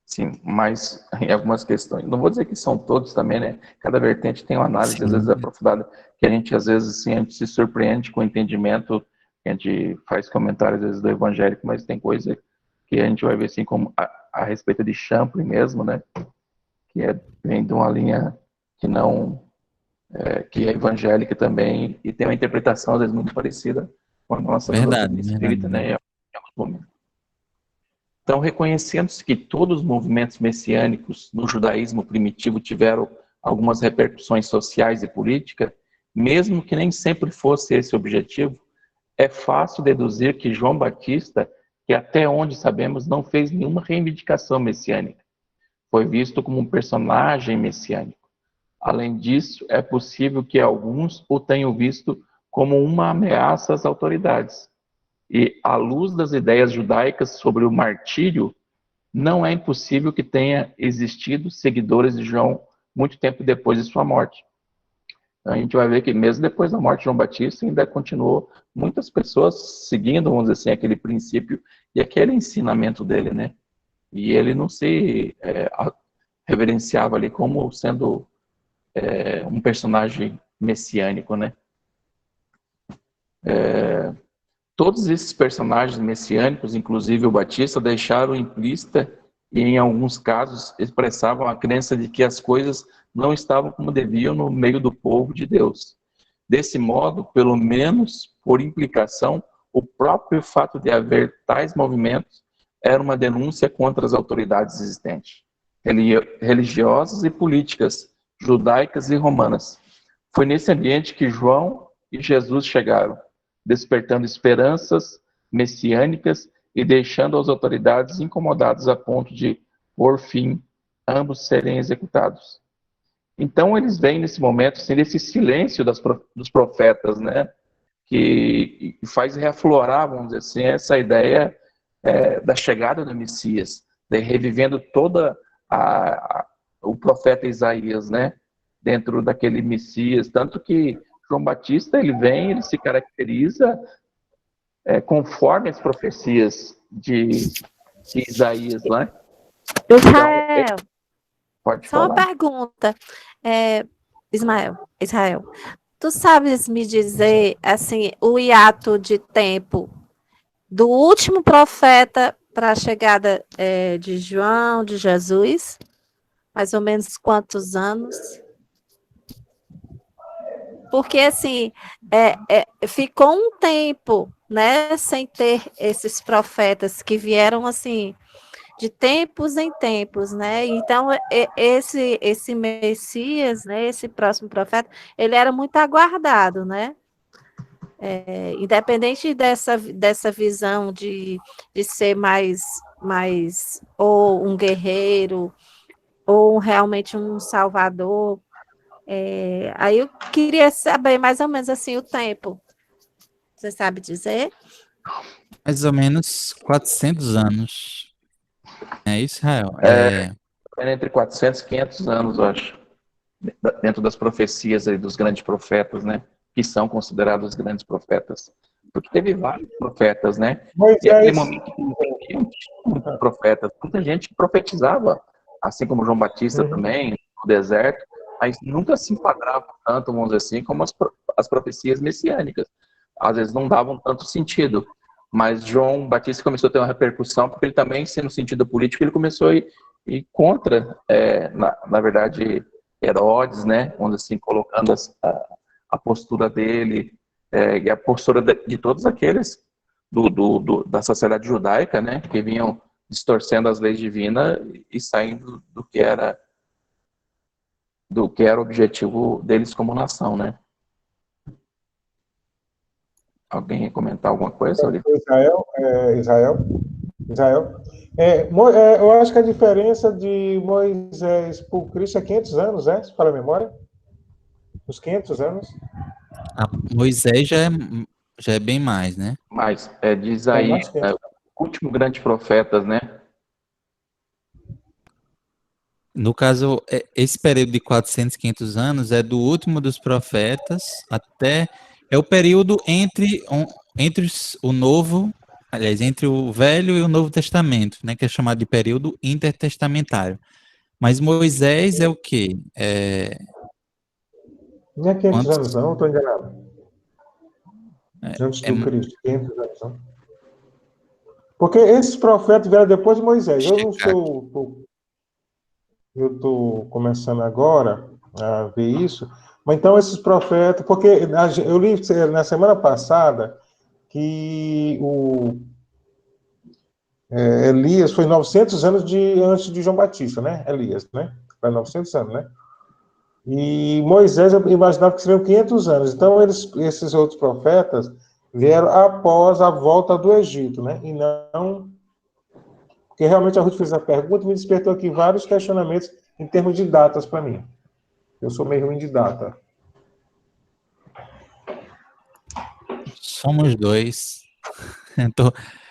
sim, mais em algumas questões. Não vou dizer que são todos também, né? Cada vertente tem uma análise, às vezes, aprofundada, que a gente, às vezes, assim, a gente se surpreende com o entendimento, a gente faz comentários, às vezes, do evangélico, mas tem coisa que a gente vai ver, assim, como a respeito de Champlin mesmo, né? Que vem de uma linha que não... que é evangélica também, e tem uma interpretação, às vezes, muito parecida com a nossa doutrina espírita, né, em alguns momentos. Então, reconhecendo-se que todos os movimentos messiânicos no judaísmo primitivo tiveram algumas repercussões sociais e políticas, mesmo que nem sempre fosse esse o objetivo, é fácil deduzir que João Batista, que até onde sabemos não fez nenhuma reivindicação messiânica, foi visto como um personagem messiânico. Além disso, é possível que alguns o tenham visto como uma ameaça às autoridades. E, à luz das ideias judaicas sobre o martírio, não é impossível que tenha existido seguidores de João muito tempo depois de sua morte. Então, a gente vai ver que mesmo depois da morte de João Batista, ainda continuou muitas pessoas seguindo, vamos dizer assim, aquele princípio e aquele ensinamento dele, né? E ele não se reverenciava ali como sendo um personagem messiânico, né? Todos esses personagens messiânicos, inclusive o Batista, deixaram implícita e, em alguns casos, expressavam a crença de que as coisas não estavam como deviam no meio do povo de Deus. Desse modo, pelo menos por implicação, o próprio fato de haver tais movimentos era uma denúncia contra as autoridades existentes, religiosas e políticas, judaicas e romanas. Foi nesse ambiente que João e Jesus chegaram, despertando esperanças messiânicas e deixando as autoridades incomodadas a ponto de, por fim, ambos serem executados. Então, eles vêm nesse momento, assim, desse silêncio dos profetas, né? Que faz reaflorar, vamos dizer assim, essa ideia da chegada do Messias, revivendo toda o profeta Isaías, né? Dentro daquele Messias, tanto que João Batista, ele se caracteriza conforme as profecias de Isaías, né? Israel, Então, pode só uma falar. pergunta. Israel, tu sabes me dizer, assim, o hiato de tempo do último profeta para a chegada de João, de Jesus? Mais ou menos quantos anos? Porque, assim, ficou um tempo, né, sem ter esses profetas que vieram, assim, de tempos em tempos, né? Então, esse Messias, né, esse próximo profeta, ele era muito aguardado, né? Independente dessa visão de ser mais ou um guerreiro, ou realmente um salvador. Aí eu queria saber mais ou menos assim o tempo. Você sabe dizer? Mais ou menos 400 anos. É isso, Israel? Entre 400 e 500 anos, eu acho, dentro das profecias aí dos grandes profetas, né? Que são considerados grandes profetas. Porque teve vários profetas, né? E aquele momento que tinha muitos profetas, muita gente profetizava, assim como João Batista também, no deserto, mas nunca se enquadrava tanto, vamos dizer assim, como as profecias messiânicas. Às vezes não davam tanto sentido. Mas João Batista começou a ter uma repercussão, porque ele também, sendo sentido político, ele começou a ir contra, na verdade, Herodes, né? Vamos dizer assim, colocando a postura dele, e a postura de todos aqueles da sociedade judaica, né? Que vinham distorcendo as leis divinas e saindo do que era do que era o objetivo deles como nação, né? Alguém ia comentar alguma coisa, Olívio? Israel. Eu acho que a diferença de Moisés para o Cristo é 500 anos, né? Se fala a memória. Uns 500 anos. Moisés já é bem mais, né? Mas diz aí, mais 500. o último grande profeta, né? No caso, esse período de 400, 500 anos é do último dos profetas até... É o período entre o Novo... Aliás, entre o Velho e o Novo Testamento, né? Que é chamado de período intertestamentário. Mas Moisés é o quê? Não é 500 Quantos? anos, não, estou enganado. Antes É, do Cristo, 500 anos, não. Porque esses profetas vieram depois de Moisés. Eu estou começando agora a ver isso. Mas então esses profetas, porque eu li na semana passada que Elias foi 900 anos antes de João Batista, né? Elias, né? Foi 900 anos, né? E Moisés, eu imaginava que seriam 500 anos. Então, esses outros profetas vieram após a volta do Egito, né? E não... Porque realmente a Ruth fez a pergunta e me despertou aqui vários questionamentos em termos de datas para mim. Eu sou meio ruim de data. somos dois.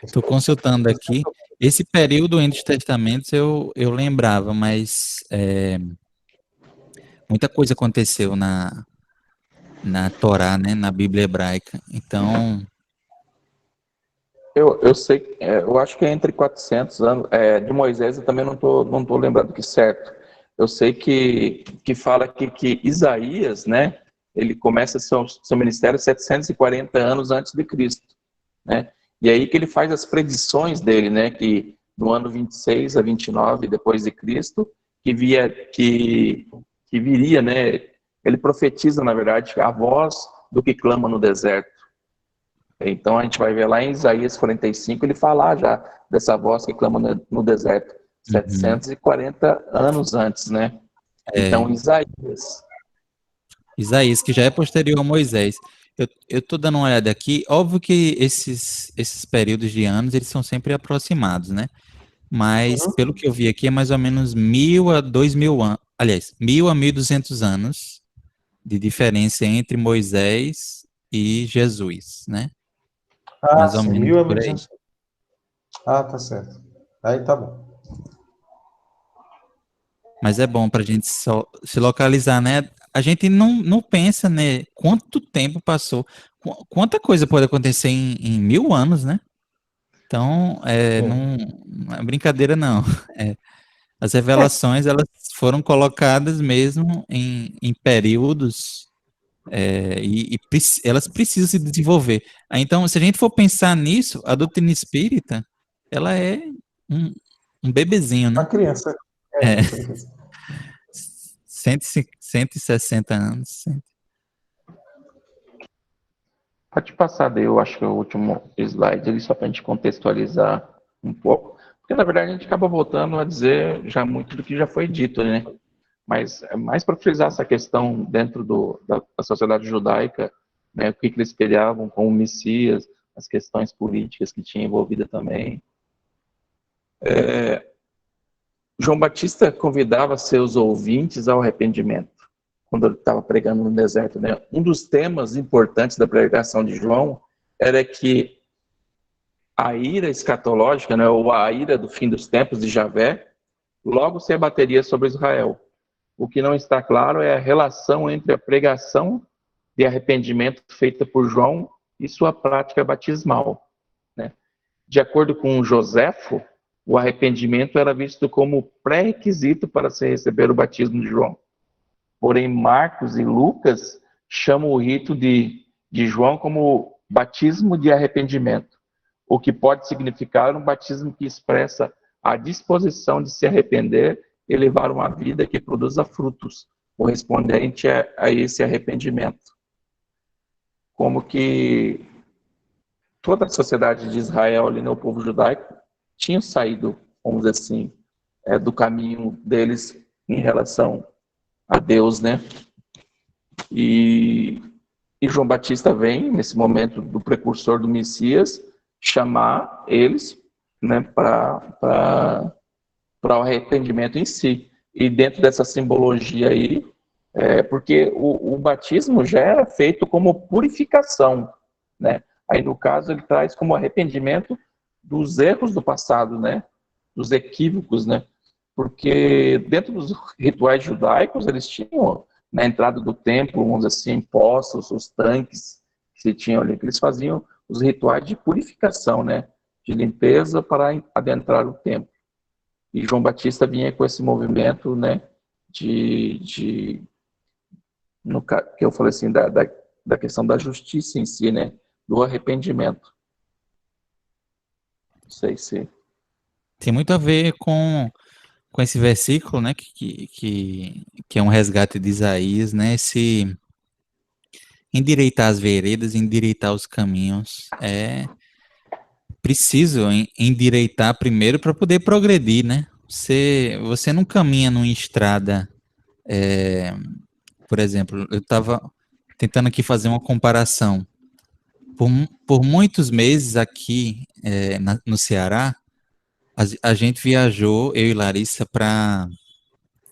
Estou consultando aqui. Esse período entre os testamentos eu lembrava, mas muita coisa aconteceu na Torá, né? Na Bíblia hebraica. Então, Eu sei, eu acho que é entre 400 anos. De Moisés eu também não tô lembrando que certo. Eu sei que fala que Isaías, né? Ele começa seu ministério 740 anos antes de Cristo, né? E aí que ele faz as predições dele, né? Que no ano 26 a 29 depois de Cristo, que viria, né? Ele profetiza, na verdade, a voz do que clama no deserto. Então a gente vai ver lá em Isaías 45, ele falar já dessa voz que clama no deserto, 740 anos antes, né? Então Isaías, que já é posterior a Moisés. Eu estou dando uma olhada aqui, óbvio que esses períodos de anos, eles são sempre aproximados, né? Mas, pelo que eu vi aqui, é mais ou menos 1.000 a 2.000 anos, aliás, 1.000 a 1.200 anos de diferença entre Moisés e Jesus, né? Mais ou Sim, menos 1000 a por aí. 1200. Tá certo. Aí tá bom. Mas é bom para a gente se localizar, né? A gente não pensa, né? Quanto tempo passou, quanta coisa pode acontecer em 1.000 anos, né? Então, não é brincadeira, não. As revelações, elas foram colocadas mesmo em períodos elas precisam se desenvolver. Então, se a gente for pensar nisso, a doutrina espírita, ela é um, um bebezinho, né? Uma criança. É. 160 anos. Pode passar daí, eu acho que é o último slide ali, só para a gente contextualizar um pouco. Porque, na verdade, a gente acaba voltando a dizer já muito do que já foi dito, né? Mas é mais para frisar essa questão dentro da sociedade judaica, né? O que eles espelhavam com o Messias, as questões políticas que tinha envolvida também. João Batista convidava seus ouvintes ao arrependimento, quando ele estava pregando no deserto, né? Um dos temas importantes da pregação de João era que a ira escatológica, né, ou a ira do fim dos tempos de Javé, logo se abateria sobre Israel. O que não está claro é a relação entre a pregação de arrependimento feita por João e sua prática batismal, né? De acordo com Joséfo, o arrependimento era visto como pré-requisito para se receber o batismo de João. Porém, Marcos e Lucas chamam o rito de João como batismo de arrependimento, o que pode significar um batismo que expressa a disposição de se arrepender e levar uma vida que produza frutos correspondente a esse arrependimento. Como que toda a sociedade de Israel, ali no povo judaico, tinha saído, vamos dizer assim, do caminho deles em relação a Deus, né? E João Batista vem, nesse momento do precursor do Messias, chamar eles, né, para o arrependimento em si. E dentro dessa simbologia aí, porque o batismo já era feito como purificação, né? Aí, no caso, ele traz como arrependimento dos erros do passado, né? Dos equívocos, né? Porque dentro dos rituais judaicos, eles tinham, na entrada do templo, vamos dizer assim, poços, os tanques que se tinham ali, que eles faziam os rituais de purificação, né? De limpeza para adentrar o templo. E João Batista vinha com esse movimento, né? Que eu falei assim, da questão da justiça em si, né? Do arrependimento. Não sei se... Tem muito a ver com esse versículo, né, que é um resgate de Isaías, né, esse endireitar as veredas, endireitar os caminhos, é preciso endireitar primeiro para poder progredir, né, você não caminha numa estrada, por exemplo, eu estava tentando aqui fazer uma comparação, por muitos meses aqui no Ceará, a gente viajou, eu e Larissa, para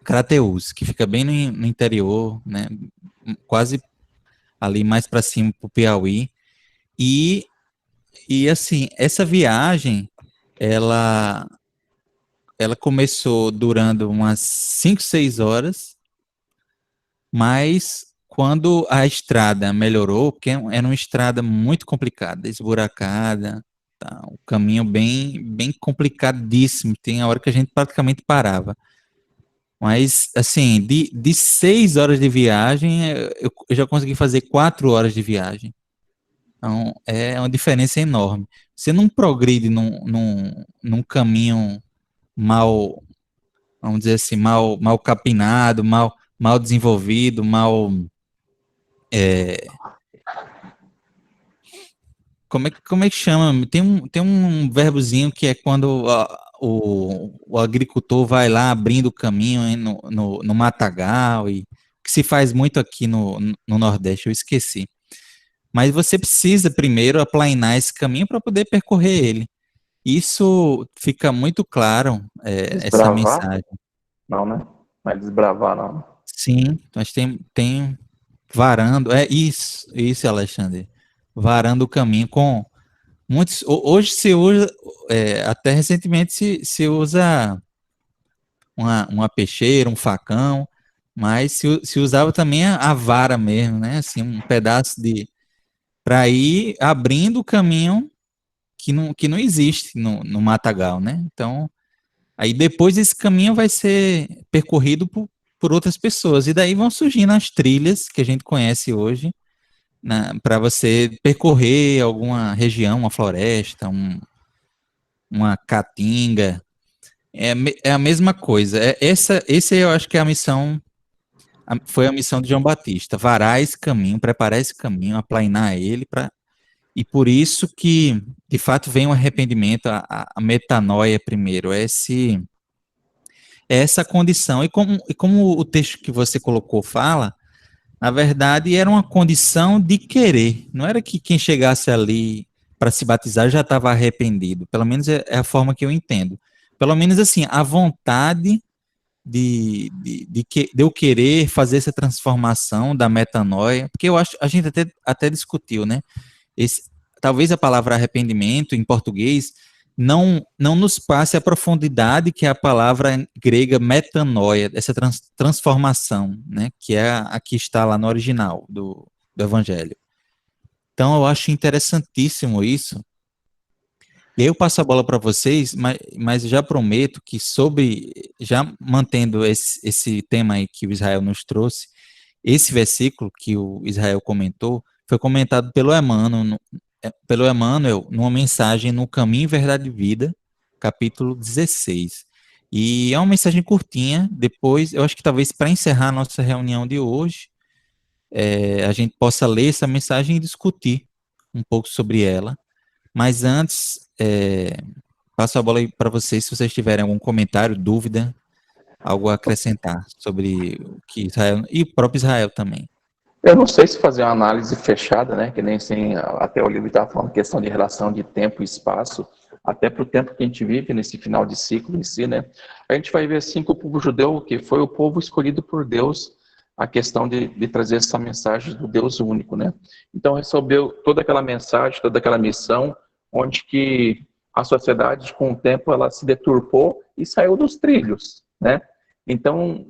Crateús, que fica bem no interior, né? Quase ali mais para cima para o Piauí. E assim, essa viagem, ela começou durando umas 5, 6 horas, mas quando a estrada melhorou, porque era uma estrada muito complicada, esburacada, tá, um caminho bem complicadíssimo, tem a hora que a gente praticamente parava. Mas, assim, de 6 horas de viagem, eu já consegui fazer 4 horas de viagem. Então, é uma diferença enorme. Você não progride num caminho mal, vamos dizer assim, mal capinado, mal desenvolvido, como é que chama? Tem um verbozinho que é quando o agricultor vai lá abrindo o caminho no matagal, e que se faz muito aqui no Nordeste, eu esqueci. Mas você precisa primeiro aplainar esse caminho para poder percorrer ele. Isso fica muito claro, essa Desbravar? mensagem. Não, né? Não é desbravar, não. Sim, nós tem varando, isso, Alexandre. Varando o caminho com muitos. Hoje se usa, até recentemente se usa uma peixeira, um facão, mas se usava também a vara mesmo, né? Assim, um pedaço para ir abrindo o caminho que não existe no matagal, né? Então, aí depois esse caminho vai ser percorrido por outras pessoas, e daí vão surgindo as trilhas que a gente conhece hoje, para você percorrer alguma região, uma floresta, uma caatinga. É a mesma coisa. Esse eu acho que é a missão, foi a missão de João Batista, varar esse caminho, preparar esse caminho, aplainar ele, e por isso que, de fato, vem o arrependimento, a metanoia primeiro, essa condição. E como o texto que você colocou fala, na verdade, era uma condição de querer. Não era que quem chegasse ali para se batizar já estava arrependido. Pelo menos é a forma que eu entendo. Pelo menos assim, a vontade de eu querer fazer essa transformação da metanoia, porque eu acho, a gente até discutiu, né? Talvez a palavra arrependimento em português não nos passe a profundidade que é a palavra grega metanoia, essa transformação, né, que é a que está lá no original do Evangelho. Então, eu acho interessantíssimo isso. E aí eu passo a bola para vocês, mas já prometo que já mantendo esse tema aí que o Israel nos trouxe, esse versículo que o Israel comentou, foi comentado pelo Emmanuel numa mensagem no Caminho, Verdade e Vida, capítulo 16. E é uma mensagem curtinha. Depois, eu acho que talvez para encerrar a nossa reunião de hoje, a gente possa ler essa mensagem e discutir um pouco sobre ela. Mas antes, passo a bola aí para vocês, se vocês tiverem algum comentário, dúvida, algo a acrescentar sobre o que Israel e o próprio Israel também. Eu não sei se fazer uma análise fechada, né? Que nem assim, até o livro estava falando questão de relação de tempo e espaço, até para o tempo que a gente vive nesse final de ciclo em si, né? A gente vai ver assim que o povo judeu, que foi o povo escolhido por Deus, a questão de trazer essa mensagem do Deus único, né? Então recebeu toda aquela mensagem, toda aquela missão, onde que a sociedade com o tempo ela se deturpou e saiu dos trilhos, né? Então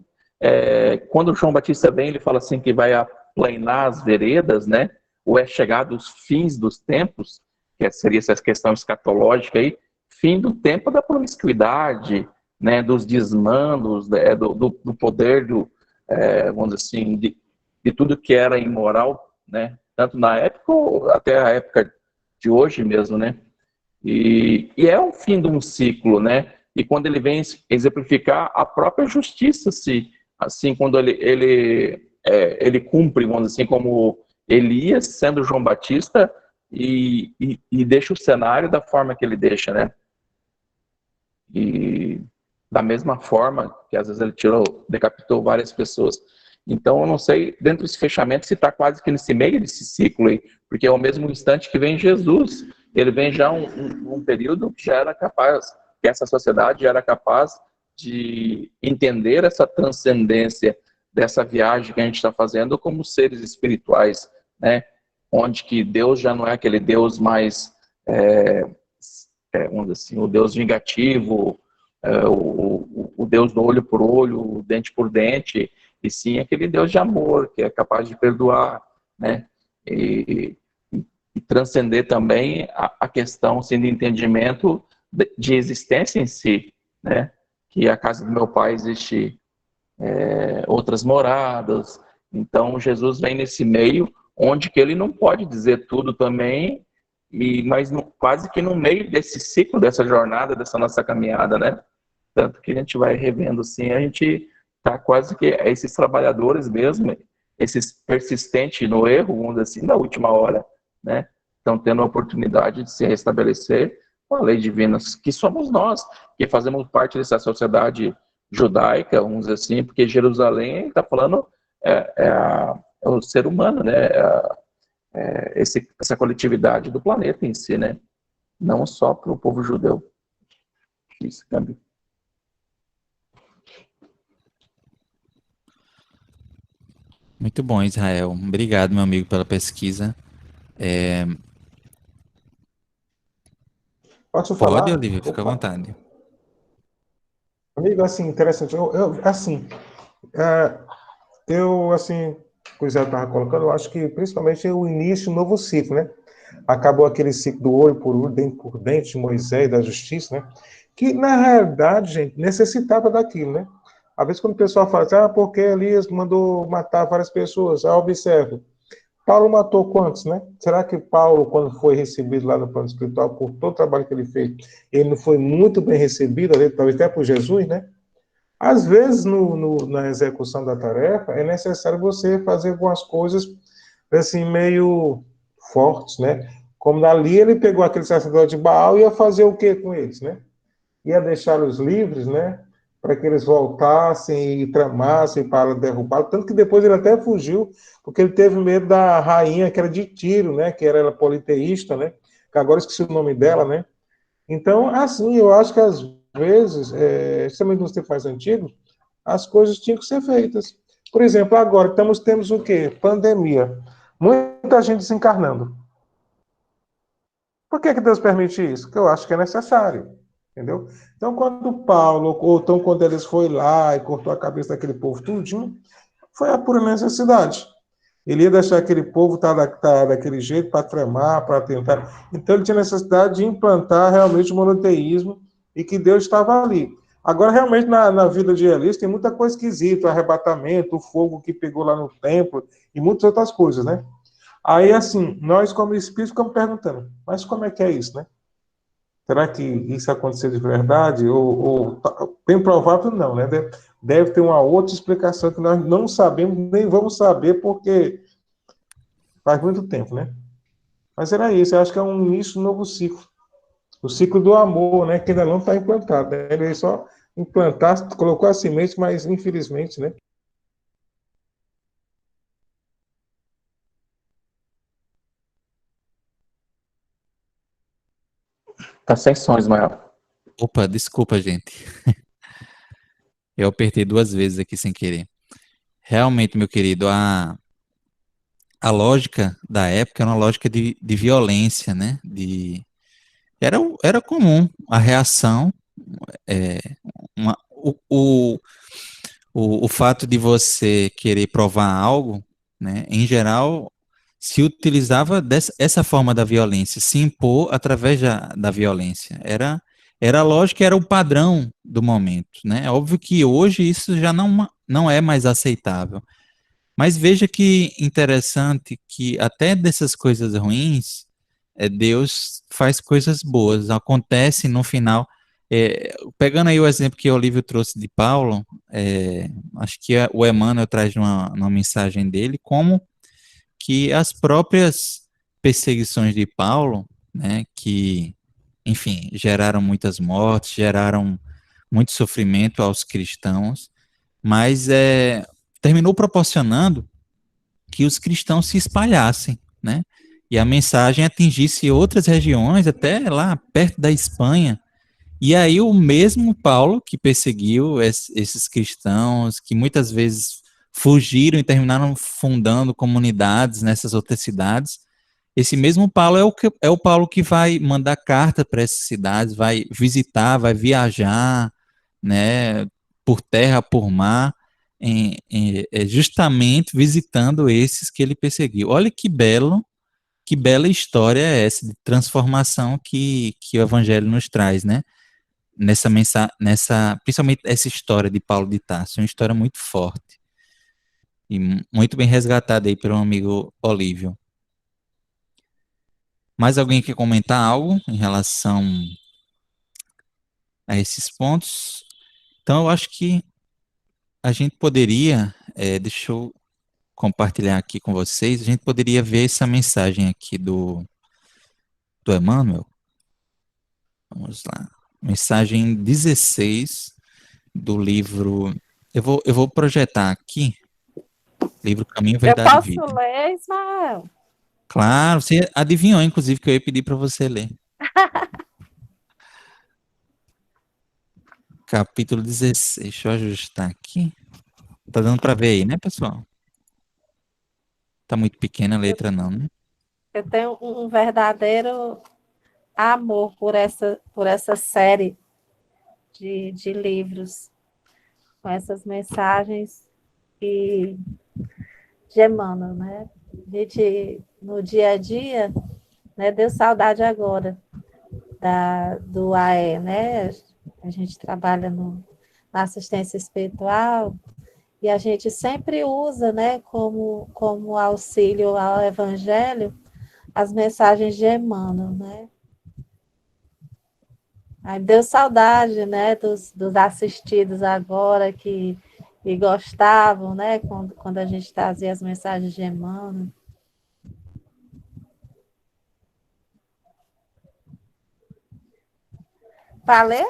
quando João Batista vem, ele fala assim que vai aplainar as veredas, né? Ou é chegado os fins dos tempos, que seria essa questão escatológica aí, fim do tempo da promiscuidade, né? Dos desmandos, do poder vamos dizer assim, de tudo que era imoral, né? Tanto na época ou até a época de hoje mesmo, né? E é o fim de um ciclo, né? E quando ele vem exemplificar a própria justiça, assim, quando ele cumpre, vamos dizer assim, como Elias, sendo João Batista, e deixa o cenário da forma que ele deixa, né? E da mesma forma que às vezes ele decapitou várias pessoas. Então, eu não sei, dentro desse fechamento, se está quase que nesse meio desse ciclo aí, porque é o mesmo instante que vem Jesus. Ele vem já um período que já era capaz, que essa sociedade já era capaz de entender essa transcendência dessa viagem que a gente está fazendo como seres espirituais, né? Onde que Deus já não é aquele Deus mais, vamos dizer assim, o Deus vingativo, o Deus do olho por olho, dente por dente, e sim aquele Deus de amor, que é capaz de perdoar, né? E transcender também a questão assim, de entendimento de existência em si, né? Que a casa do meu pai existe outras moradas. Então Jesus vem nesse meio onde que ele não pode dizer tudo também, mas quase que no meio desse ciclo, dessa jornada, dessa nossa caminhada, né? Tanto que a gente vai revendo assim, a gente tá quase que esses trabalhadores mesmo, esses persistentes no erro, vamos dizer assim, na última hora, né? Estão tendo a oportunidade de se restabelecer com a lei divina, que somos nós, que fazemos parte dessa sociedade judaica, vamos dizer assim, porque Jerusalém está falando é o ser humano, né? Essa coletividade do planeta em si, né? Não só para o povo judeu. Isso, Gabi. Muito bom, Israel. Obrigado, meu amigo, pela pesquisa. Posso Pode, falar? Olivia, fica à Opa. vontade. Amigo, assim, interessante. Assim, o Zé estava colocando, eu acho que principalmente o início do novo ciclo, né? Acabou aquele ciclo do olho por olho, dente por dente, de Moisés, da justiça, né? Que, na realidade, gente, necessitava daquilo, né? Às vezes, quando o pessoal fala assim, porque Elias mandou matar várias pessoas, observa, Paulo matou quantos, né? Será que Paulo, quando foi recebido lá no plano espiritual, por todo o trabalho que ele fez, ele não foi muito bem recebido, talvez até por Jesus, né? Às vezes, na execução da tarefa, é necessário você fazer algumas coisas, assim, meio fortes, né? Como dali ele pegou aquele sacerdote de Baal e ia fazer o que com eles, né? Ia deixá-los livres, né? Para que eles voltassem e tramassem para derrubá-lo. Tanto que depois ele até fugiu, porque ele teve medo da rainha, que era de Tiro, né? Que era ela politeísta, né? Que agora eu esqueci o nome dela, né? Então, assim, eu acho que às vezes, especialmente nos tempos mais antigos, as coisas tinham que ser feitas. Por exemplo, agora temos o quê? Pandemia. Muita gente desencarnando. Por que Deus permite isso? Porque eu acho que é necessário. Entendeu? Então, quando Paulo, ou então quando eles foi lá e cortou a cabeça daquele povo tudinho, foi a pura necessidade. Ele ia deixar aquele povo daquele jeito para tramar, para tentar. Então, ele tinha necessidade de implantar realmente o monoteísmo e que Deus estava ali. Agora, realmente, na vida de Elias, tem muita coisa esquisita, o arrebatamento, o fogo que pegou lá no templo e muitas outras coisas, né? Aí, assim, nós, como espírito, ficamos perguntando, mas como é que é isso, né? Será que isso aconteceu de verdade? Bem provável não, né? Deve ter uma outra explicação que nós não sabemos, nem vamos saber, porque faz muito tempo, né? Mas era isso, eu acho que é um início de um novo ciclo. O ciclo do amor, né? Que ainda não está implantado, né? Ele só implantar, colocou a semente, mas infelizmente, né? Tá sem som, Ismael. Opa, desculpa, gente. Eu apertei 2 vezes aqui sem querer. Realmente, meu querido, a lógica da época era uma lógica de violência, né? Era comum a reação, é, o fato de você querer provar algo, né? Em geral, se utilizava essa forma da violência, se impor através da violência. Era a lógica, era o padrão do momento, né? É óbvio que hoje isso já não é mais aceitável. Mas veja que interessante que até dessas coisas ruins, Deus faz coisas boas, acontece no final. Pegando aí o exemplo que o Olívio trouxe de Paulo, acho que o Emmanuel traz numa mensagem dele, como que as próprias perseguições de Paulo, né, que, enfim, geraram muitas mortes, geraram muito sofrimento aos cristãos, mas terminou proporcionando que os cristãos se espalhassem, né? E a mensagem atingisse outras regiões, até lá perto da Espanha. E aí o mesmo Paulo que perseguiu esses cristãos, que muitas vezes fugiram e terminaram fundando comunidades nessas outras cidades, esse mesmo Paulo é o Paulo que vai mandar carta para essas cidades, vai visitar, vai viajar, né, por terra, por mar, justamente visitando esses que ele perseguiu. Olha que bela história é essa de transformação que o Evangelho nos traz, né? Principalmente essa história de Paulo de Tarso, é uma história muito forte e muito bem resgatada aí pelo amigo Olívio. Mais alguém quer comentar algo em relação a esses pontos? Então, eu acho que a gente poderia, deixa eu compartilhar aqui com vocês, a gente poderia ver essa mensagem aqui do Emmanuel. Vamos lá. Mensagem 16 do livro. Eu vou projetar aqui, livro Caminho, Eu Verdade e posso Vida. ler, Ismael? Claro, você adivinhou, inclusive, que eu ia pedir para você ler. Capítulo 16. Deixa eu ajustar aqui. Tá dando para ver aí, né, pessoal? Tá muito pequena a Eu, letra, não, né? eu tenho um verdadeiro amor por essa série de livros, com essas mensagens e de Emmanuel, né? A gente, no dia a dia, né, deu saudade agora do AE, né? A gente trabalha na assistência espiritual e a gente sempre usa, né, como auxílio ao Evangelho, as mensagens de Emmanuel, né? Aí deu saudade, né, dos assistidos agora que gostavam, né, quando a gente trazia as mensagens de Emmanuel. Para ler?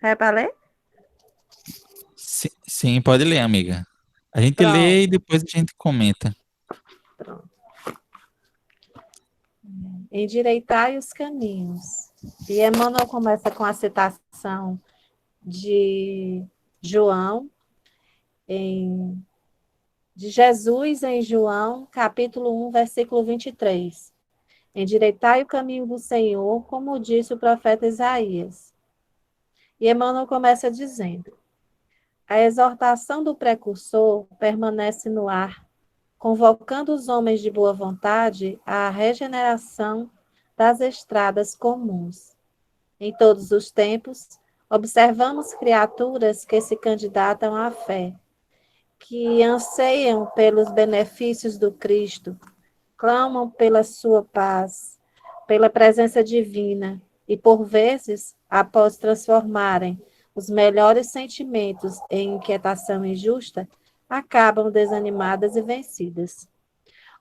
É para ler? Sim, pode ler, amiga. A gente lê e Pronto, depois a gente comenta. pronto. Endireitai os caminhos. E Emmanuel começa com a citação de João, de Jesus em João, capítulo 1, versículo 23. Endireitai o caminho do Senhor, como disse o profeta Isaías. E Emmanuel começa dizendo: a exortação do precursor permanece no ar, convocando os homens de boa vontade à regeneração das estradas comuns. Em todos os tempos, observamos criaturas que se candidatam à fé, que anseiam pelos benefícios do Cristo, clamam pela sua paz, pela presença divina e, por vezes, após transformarem os melhores sentimentos em inquietação injusta, acabam desanimadas e vencidas.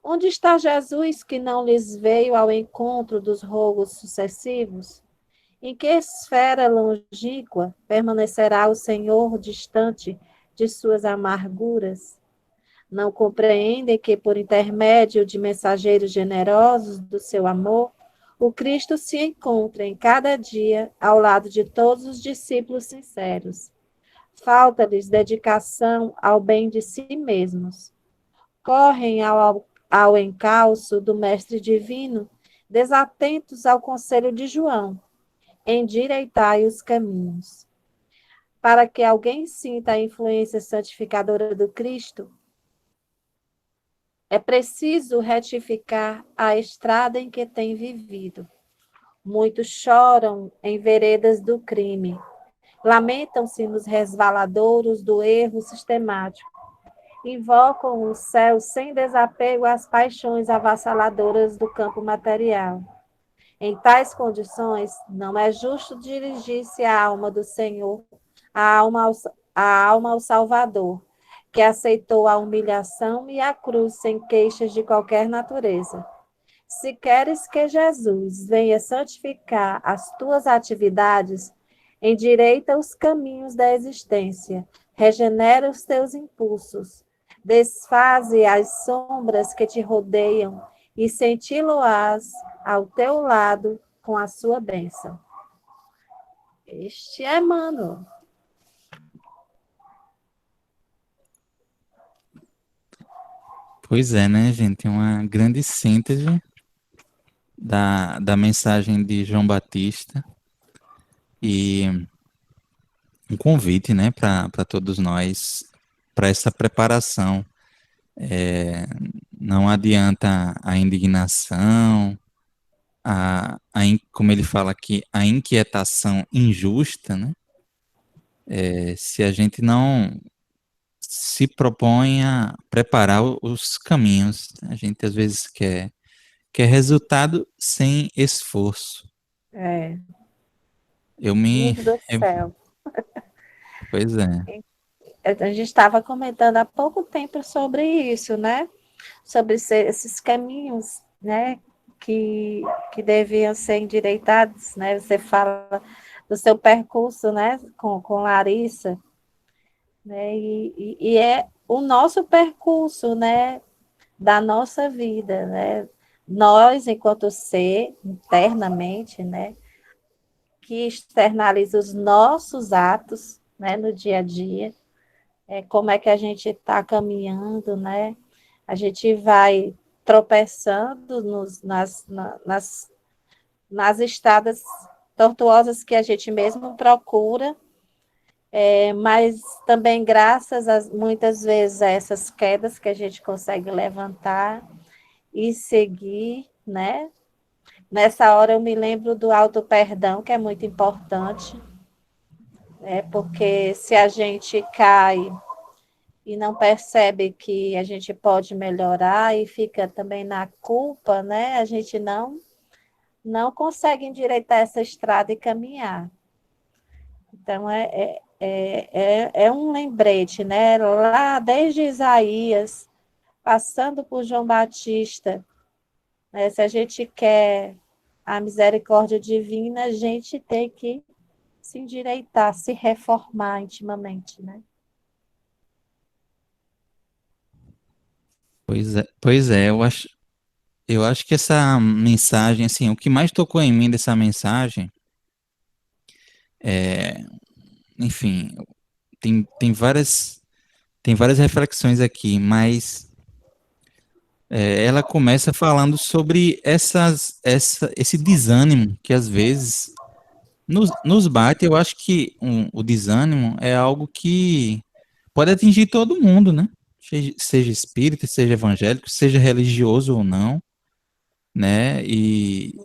Onde está Jesus que não lhes veio ao encontro dos rogos sucessivos? Em que esfera longínqua permanecerá o Senhor distante de suas amarguras? Não compreendem que, por intermédio de mensageiros generosos do seu amor, o Cristo se encontra em cada dia ao lado de todos os discípulos sinceros. Falta-lhes dedicação ao bem de si mesmos. Correm ao encalço do Mestre Divino, desatentos ao conselho de João. Endireitai os caminhos. Para que alguém sinta a influência santificadora do Cristo, é preciso retificar a estrada em que tem vivido. Muitos choram em veredas do crime, lamentam-se nos resvaladouros do erro sistemático, invocam o céu sem desapego às paixões avassaladoras do campo material. Em tais condições, não é justo dirigir-se à alma do Senhor, à alma ao Salvador, que aceitou a humilhação e a cruz sem queixas de qualquer natureza. Se queres que Jesus venha santificar as tuas atividades, endireita os caminhos da existência, regenera os teus impulsos, desfaze as sombras que te rodeiam e senti-lo-ás ao teu lado com a sua bênção. Este é Emmanuel. Pois é, né, gente? Uma grande síntese da mensagem de João Batista e um convite, né, para todos nós, para essa preparação. Não adianta a indignação, como ele fala aqui, a inquietação injusta, né? Se a gente não se propõe a preparar os caminhos, a gente às vezes quer resultado sem esforço. Eu me. Deus do céu. Pois é. A gente estava comentando há pouco tempo sobre isso, né? Sobre esses caminhos, né? Que deviam ser endireitados, né? Você fala do seu percurso, né? Com Larissa, né? E é o nosso percurso, né? Da nossa vida, né? Nós, enquanto ser, internamente, né? Que externaliza os nossos atos, né? No dia a dia. Como é que a gente está caminhando, né? A gente vai tropeçando nas estradas tortuosas que a gente mesmo procura, mas também graças muitas vezes a essas quedas que a gente consegue levantar e seguir, né? Nessa hora eu me lembro do auto-perdão, que é muito importante, porque se a gente cai e não percebe que a gente pode melhorar e fica também na culpa, né? A gente não consegue endireitar essa estrada e caminhar. Então, é um lembrete, né? Lá desde Isaías, passando por João Batista, né? Se a gente quer a misericórdia divina, a gente tem que se endireitar, se reformar intimamente, né? Pois é, eu acho que essa mensagem, assim, o que mais tocou em mim dessa mensagem enfim, tem várias reflexões aqui, mas ela começa falando sobre esse desânimo que às vezes nos bate. Eu acho que o desânimo é algo que pode atingir todo mundo, né? Seja espírita, seja evangélico, seja religioso ou não, né? E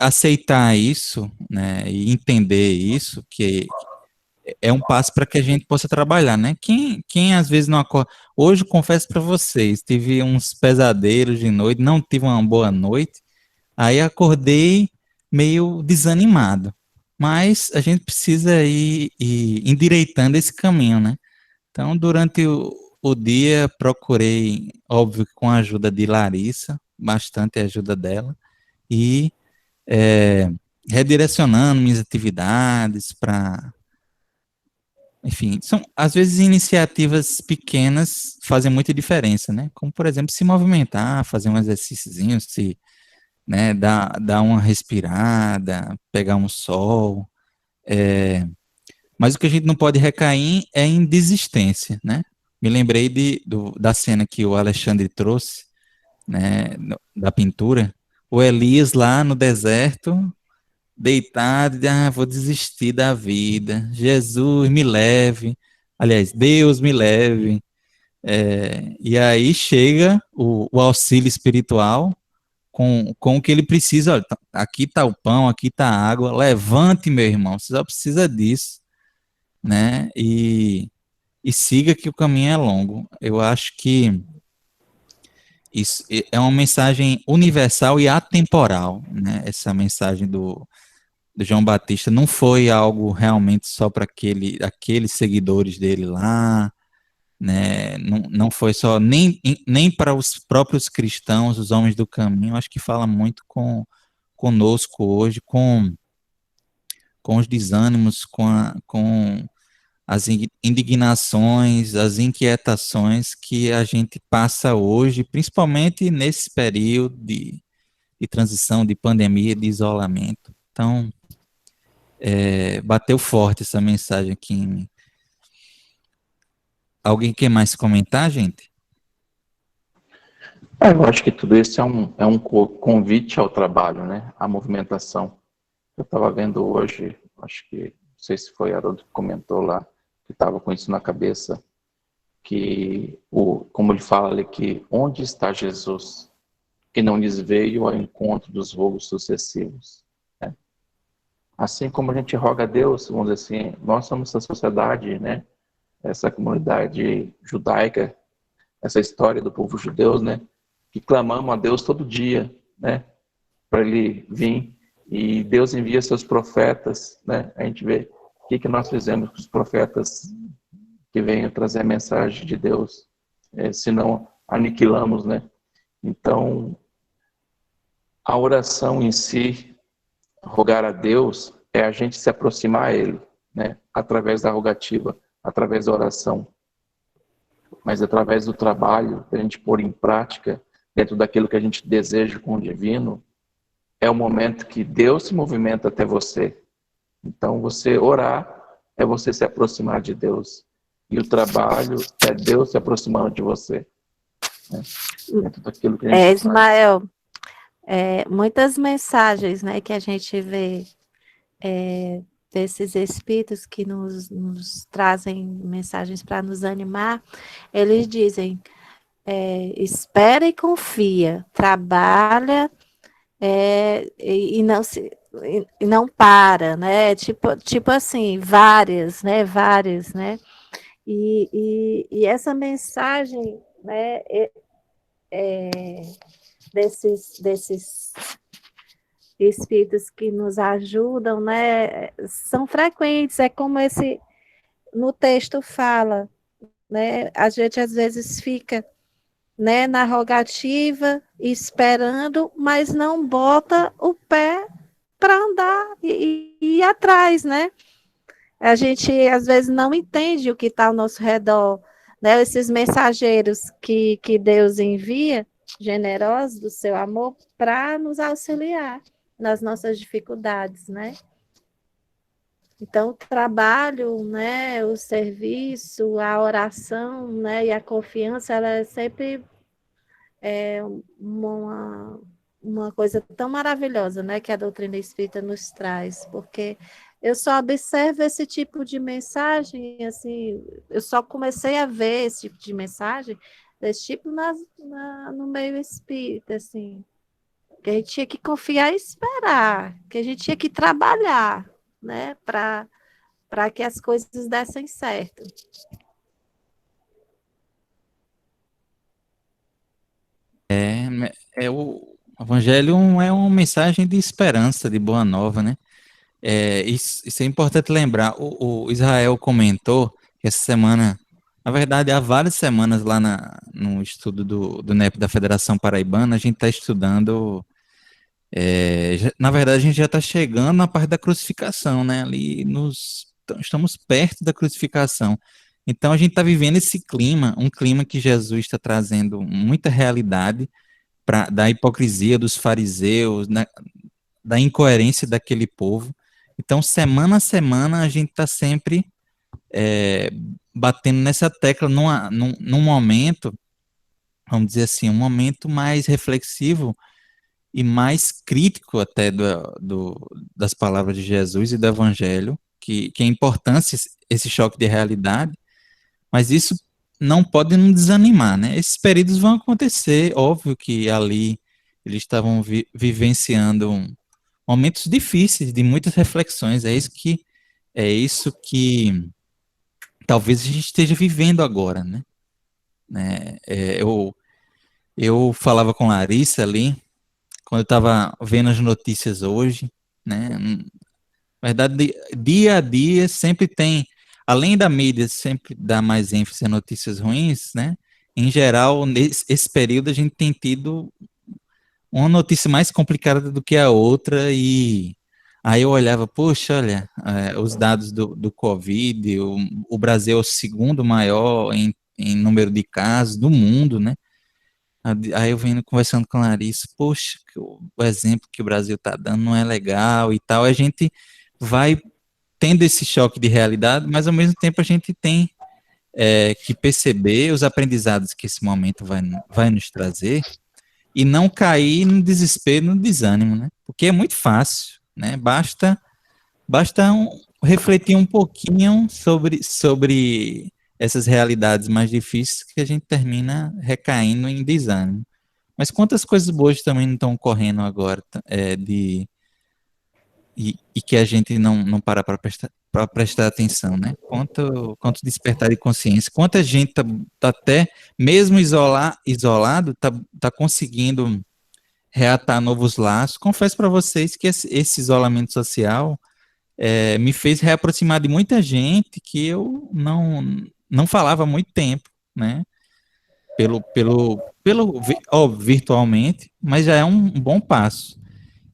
aceitar isso, né? E entender isso, que é um passo para que a gente possa trabalhar, né? Quem às vezes não acorda. Hoje, confesso para vocês, tive uns pesadelos de noite, não tive uma boa noite, aí acordei meio desanimado. Mas a gente precisa ir endireitando esse caminho, né? Então, durante o dia, procurei, óbvio, com a ajuda de Larissa, bastante a ajuda dela, e redirecionando minhas atividades para, enfim, são às vezes iniciativas pequenas fazem muita diferença, né? Como, por exemplo, se movimentar, fazer um exercíciozinho, se, né, dar uma respirada, pegar um sol. Mas o que a gente não pode recair é em desistência, né? Me lembrei da cena que o Alexandre trouxe, né, da pintura. O Elias lá no deserto, deitado, vou desistir da vida. Jesus me leve. Aliás, Deus me leve. E aí chega o auxílio espiritual com o que ele precisa. Olha, aqui está o pão, aqui está a água. Levante, meu irmão. Você só precisa disso, né? E siga que o caminho é longo. Eu acho que isso é uma mensagem universal e atemporal, né? Essa mensagem do João Batista não foi algo realmente só para aqueles seguidores dele lá, né? Não foi só nem para os próprios cristãos, os homens do caminho. Acho que fala muito conosco hoje, com os desânimos, com as indignações, as inquietações que a gente passa hoje, principalmente nesse período de transição, de pandemia, de isolamento. Então, bateu forte essa mensagem aqui em mim. Alguém quer mais comentar, gente? Eu acho que tudo isso é um convite ao trabalho, né? À movimentação. Eu estava vendo hoje, acho que, não sei se foi Haroldo que comentou lá, que estava com isso na cabeça, que, como ele fala ali, que onde está Jesus, que não lhes veio ao encontro dos vogos sucessivos. Né? Assim como a gente roga a Deus, vamos dizer assim, nós somos essa sociedade, né? Essa comunidade judaica, essa história do povo judeu, né? Que clamamos a Deus todo dia, né? Para ele vir, e Deus envia seus profetas, né? A gente vê o que nós fizemos com os profetas que venham trazer a mensagem de Deus, se não aniquilamos, né? Então, a oração em si, rogar a Deus, é a gente se aproximar a Ele, né? Através da rogativa, através da oração. Mas através do trabalho, a gente pôr em prática, dentro daquilo que a gente deseja com o divino, é o momento que Deus se movimenta até você. Então, você orar é você se aproximar de Deus. E o trabalho é Deus se aproximando de você. Né? Dentro daquilo que a gente faz. Ismael, muitas mensagens, né, que a gente vê desses espíritos que nos trazem mensagens para nos animar, eles dizem, espera e confia, trabalha e não para, né? Tipo assim, várias, né? E essa mensagem, né, desses espíritos que nos ajudam, né, são frequentes, é como no texto fala, né? A gente às vezes fica, né, na rogativa, esperando, mas não bota o pé para andar e ir atrás, né? A gente às vezes não entende o que está ao nosso redor, né? Esses mensageiros que Deus envia, generosos do seu amor, para nos auxiliar nas nossas dificuldades, né? Então, o trabalho, né, o serviço, a oração, né, e a confiança, ela é sempre uma coisa tão maravilhosa, né, que a doutrina espírita nos traz, porque eu só observo esse tipo de mensagem, assim, eu só comecei a ver esse tipo de mensagem, desse tipo no meio espírita, assim, que a gente tinha que confiar e esperar, que a gente tinha que trabalhar, né, para que as coisas dessem certo. O Evangelho é uma mensagem de esperança, de boa nova, né? Isso é importante lembrar. O Israel comentou que essa semana, na verdade, há várias semanas lá no estudo do NEP da Federação Paraibana, a gente está estudando Na verdade, a gente já está chegando na parte da crucificação, né? Estamos perto da crucificação. Então, a gente está vivendo esse clima, um clima que Jesus está trazendo muita realidade da hipocrisia dos fariseus, né, da incoerência daquele povo. Então, semana a semana, a gente está sempre é, batendo nessa tecla num momento, vamos dizer assim, um momento mais reflexivo e mais crítico até das palavras de Jesus e do Evangelho, que é importante esse choque de realidade, mas isso não pode nos desanimar, né? Esses períodos vão acontecer, óbvio que ali eles estavam vivenciando momentos difíceis, de muitas reflexões, é isso que talvez a gente esteja vivendo agora, né? Eu falava com Larissa ali, quando eu estava vendo as notícias hoje, né? Na verdade, dia a dia sempre tem, além da mídia sempre dá mais ênfase a notícias ruins, né? Em geral, nesse período a gente tem tido uma notícia mais complicada do que a outra e aí eu olhava, poxa, olha, os dados do Covid, o Brasil é o segundo maior em número de casos do mundo, né? Aí eu venho conversando com a Larissa, poxa, o exemplo que o Brasil está dando não é legal e tal. A gente vai tendo esse choque de realidade, mas ao mesmo tempo a gente tem que perceber os aprendizados que esse momento vai nos trazer e não cair no desespero, no desânimo, né? Porque é muito fácil, né? Basta refletir um pouquinho sobre essas realidades mais difíceis que a gente termina recaindo em desânimo. Mas quantas coisas boas também não estão ocorrendo agora, e que a gente não para para prestar atenção, né? Quanto despertar de consciência, quanta gente tá até, mesmo isolado, tá conseguindo reatar novos laços. Confesso para vocês que esse isolamento social me fez reaproximar de muita gente que eu não falava há muito tempo, né? Virtualmente, mas já é um bom passo.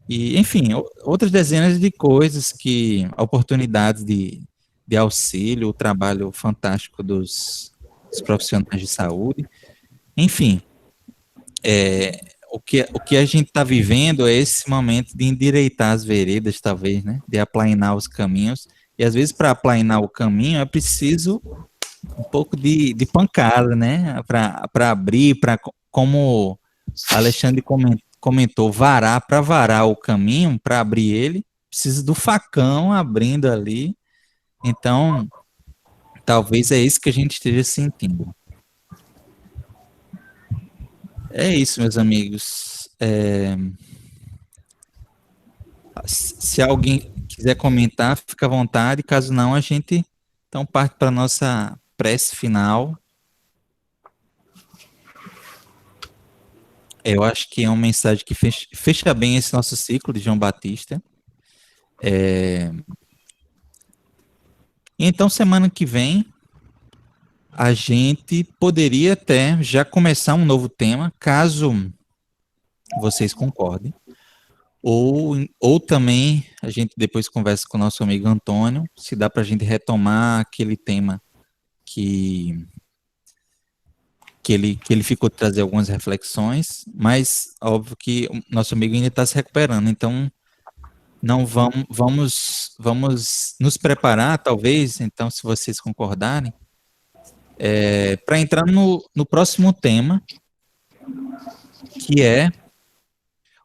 E, enfim, outras dezenas de coisas oportunidades de auxílio, o trabalho fantástico dos profissionais de saúde. Enfim, o que a gente está vivendo é esse momento de endireitar as veredas, talvez, né? De aplainar os caminhos. E às vezes, para aplainar o caminho, é preciso um pouco de pancada, né? Para abrir, como Alexandre comentou, para varar o caminho, para abrir ele, precisa do facão abrindo ali. Então, talvez é isso que a gente esteja sentindo. É isso, meus amigos. Se alguém quiser comentar, fica à vontade. Caso não, a gente então parte para a nossa prece final. Eu acho que é uma mensagem que fecha bem esse nosso ciclo de João Batista. Então, semana que vem, a gente poderia até já começar um novo tema, caso vocês concordem. Ou também a gente depois conversa com o nosso amigo Antônio, se dá para a gente retomar aquele tema que ele ficou de trazer algumas reflexões, mas óbvio que o nosso amigo ainda está se recuperando, então não vamos nos preparar, talvez, então, se vocês concordarem, para entrar no próximo tema, que é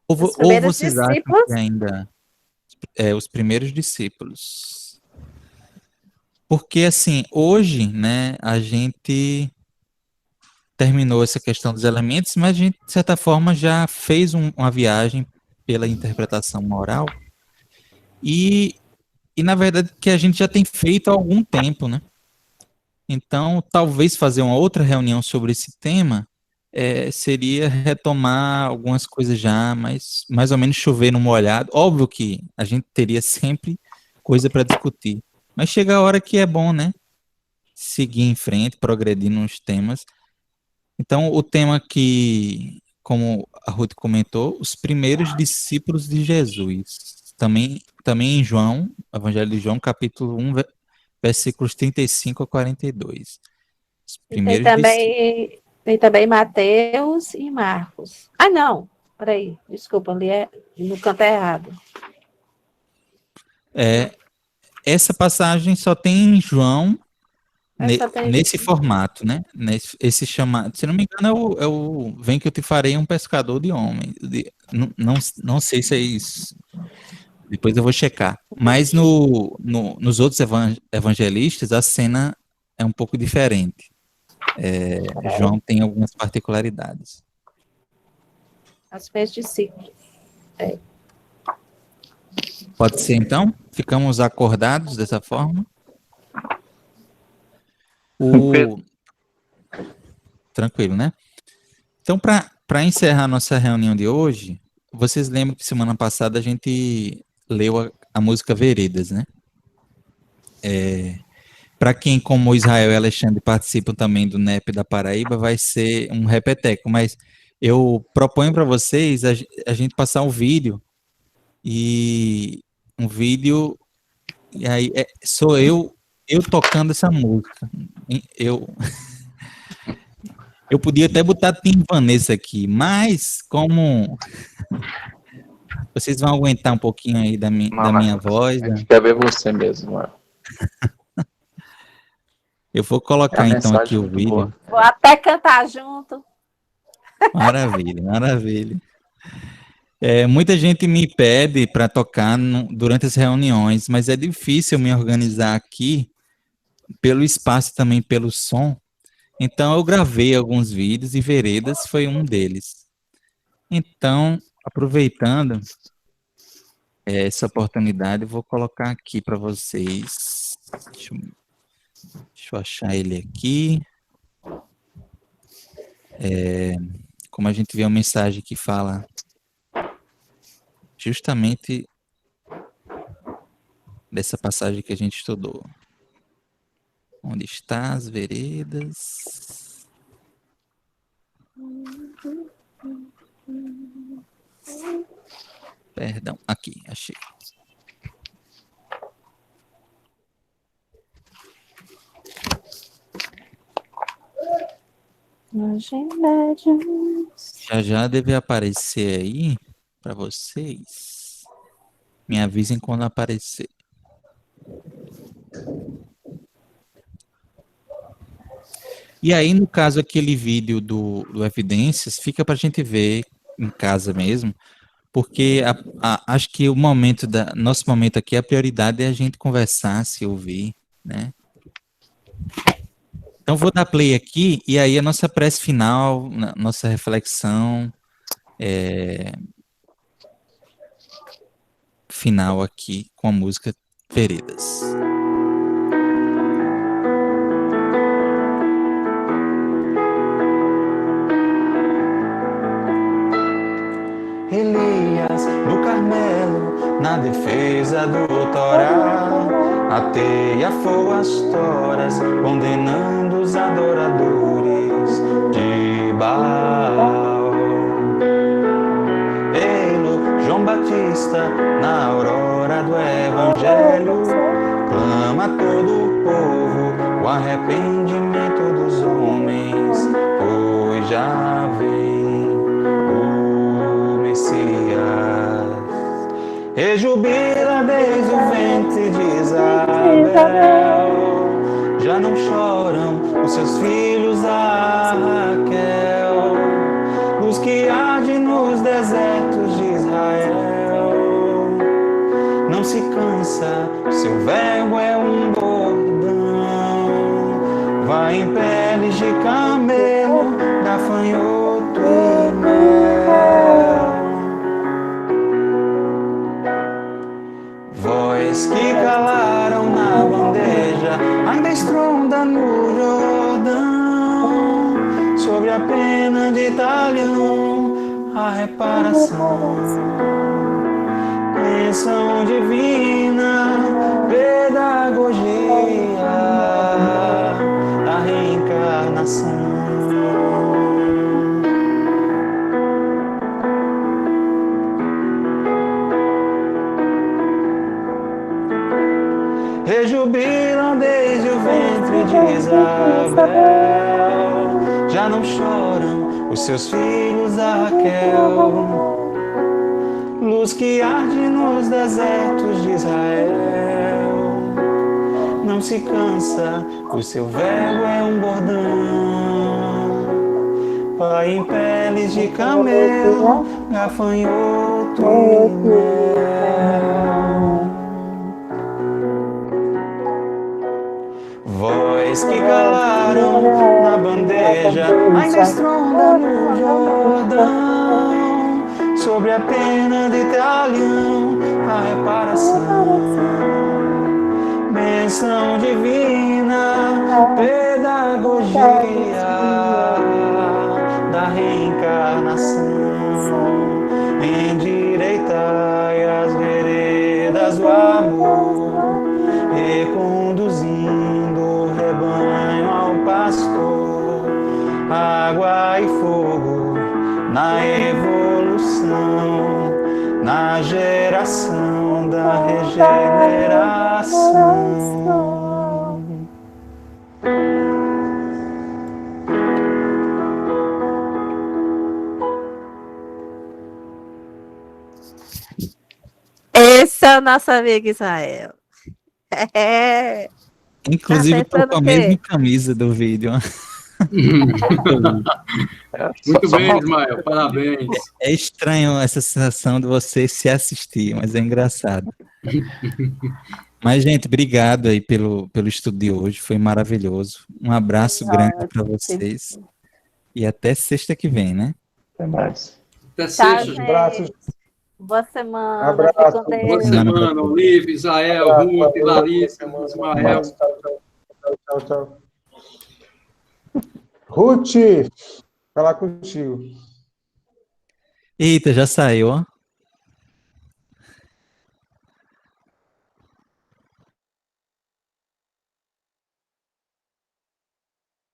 ou vocês acham que ainda os primeiros discípulos. Porque, assim, hoje, né, a gente terminou essa questão dos elementos, mas a gente, de certa forma, já fez uma viagem pela interpretação moral e, na verdade, que a gente já tem feito há algum tempo, né? Então, talvez fazer uma outra reunião sobre esse tema seria retomar algumas coisas já, mas mais ou menos chover no molhado. Óbvio que a gente teria sempre coisa para discutir, mas chega a hora que é bom, né? Seguir em frente, progredir nos temas. Então, o tema como a Ruth comentou, os primeiros discípulos de Jesus. Também em João, Evangelho de João, capítulo 1, versículos 35 a 42. Os E tem primeiros discípulos. também Mateus e Marcos. Ah, não. Peraí, desculpa, ali é no canto errado. Essa passagem só tem em João Essa tem nesse formato, né? Esse chamado, se não me engano, Vem que eu te farei um pescador de homens. Não sei se é isso. Depois eu vou checar. Mas nos outros evangelistas, a cena é um pouco diferente. João tem algumas particularidades. As pés de ciclo. Pode ser, então? Ficamos acordados dessa forma? Tranquilo, né? Então, para encerrar nossa reunião de hoje, vocês lembram que semana passada a gente leu a música Veredas, né? Para quem, como Israel e Alexandre, participam também do NEP da Paraíba, vai ser um repeteco, mas eu proponho para vocês a gente passar um vídeo, e aí sou eu tocando essa música. Eu podia até botar Tim Vanessa aqui, mas como vocês vão aguentar um pouquinho aí da minha voz, A gente quer ver você mesmo, mano. eu vou colocar então aqui o vídeo. Boa. Vou até cantar junto. Maravilha, maravilha. Muita gente me pede para tocar durante as reuniões, mas é difícil me organizar aqui pelo espaço e também pelo som. Então eu gravei alguns vídeos e Veredas foi um deles. Então, aproveitando essa oportunidade, eu vou colocar aqui para vocês. Deixa eu achar ele aqui. Como a gente vê uma mensagem que fala justamente dessa passagem que a gente estudou. Onde está as veredas? Perdão, aqui, achei. Já deve aparecer aí para vocês. Me avisem quando aparecer. E aí, no caso, aquele vídeo do Evidências, fica para a gente ver em casa mesmo, porque acho que nosso momento aqui, a prioridade é a gente conversar, se ouvir, né? Então, vou dar play aqui, e aí a nossa prece final, nossa reflexão final aqui com a música Veredas. Elias no Carmelo, na defesa do Torá, ateia fogo às toras, condenando os adoradores de Baal. Ei-lo, João Batista, na aurora do Evangelho, clama a todo o povo o arrependimento dos homens, pois já vem rejubila desde o ventre de Isabel. Já não choram os seus filhos a Raquel, luz que arde nos desertos de Israel. Não se cansa, seu verbo é um bordão, vai em peles de camelo, gafanhoto e mel. Voz que calaram na bandeja, ainda estronda no Jordão, sobre a pena de talhão, a reparação. Bênção divina, pedagogia da reencarnação. desfilam desde o ventre de Isabel. Já não choram os seus filhos da Raquel. Luz que arde nos desertos de Israel. Não se cansa, o seu verbo é um bordão. Pai em peles de camelo, gafanhoto e mel. Voz que calaram na bandeja, ainda estronda no Jordão. Sobre a pena de talhão, a reparação. Bênção divina, pedagogia da reencarnação. Endireitai as veredas do amor, reconduzindo o rebanho ao pastor. Água e fogo na evolução, na geração da regeneração. Esse é o nosso amigo Israel. É. Inclusive, Tá tô com a pensando o mesma quê? camisa do vídeo. Muito bem, Ismael, parabéns. É estranho essa sensação de você se assistir, mas é engraçado. Mas, gente, obrigado aí pelo estudo de hoje, foi maravilhoso. Um abraço grande para vocês e até sexta que vem, né? Até mais. Até Tchau, sexta, gente. Abraços. gente. Boa semana. Abraço. Fique com Boa Deus. semana, Olívia, Israel, Ruth, Larissa, Ismael. Tchau, tchau. Ruth, falar contigo. Eita, já saiu, ó.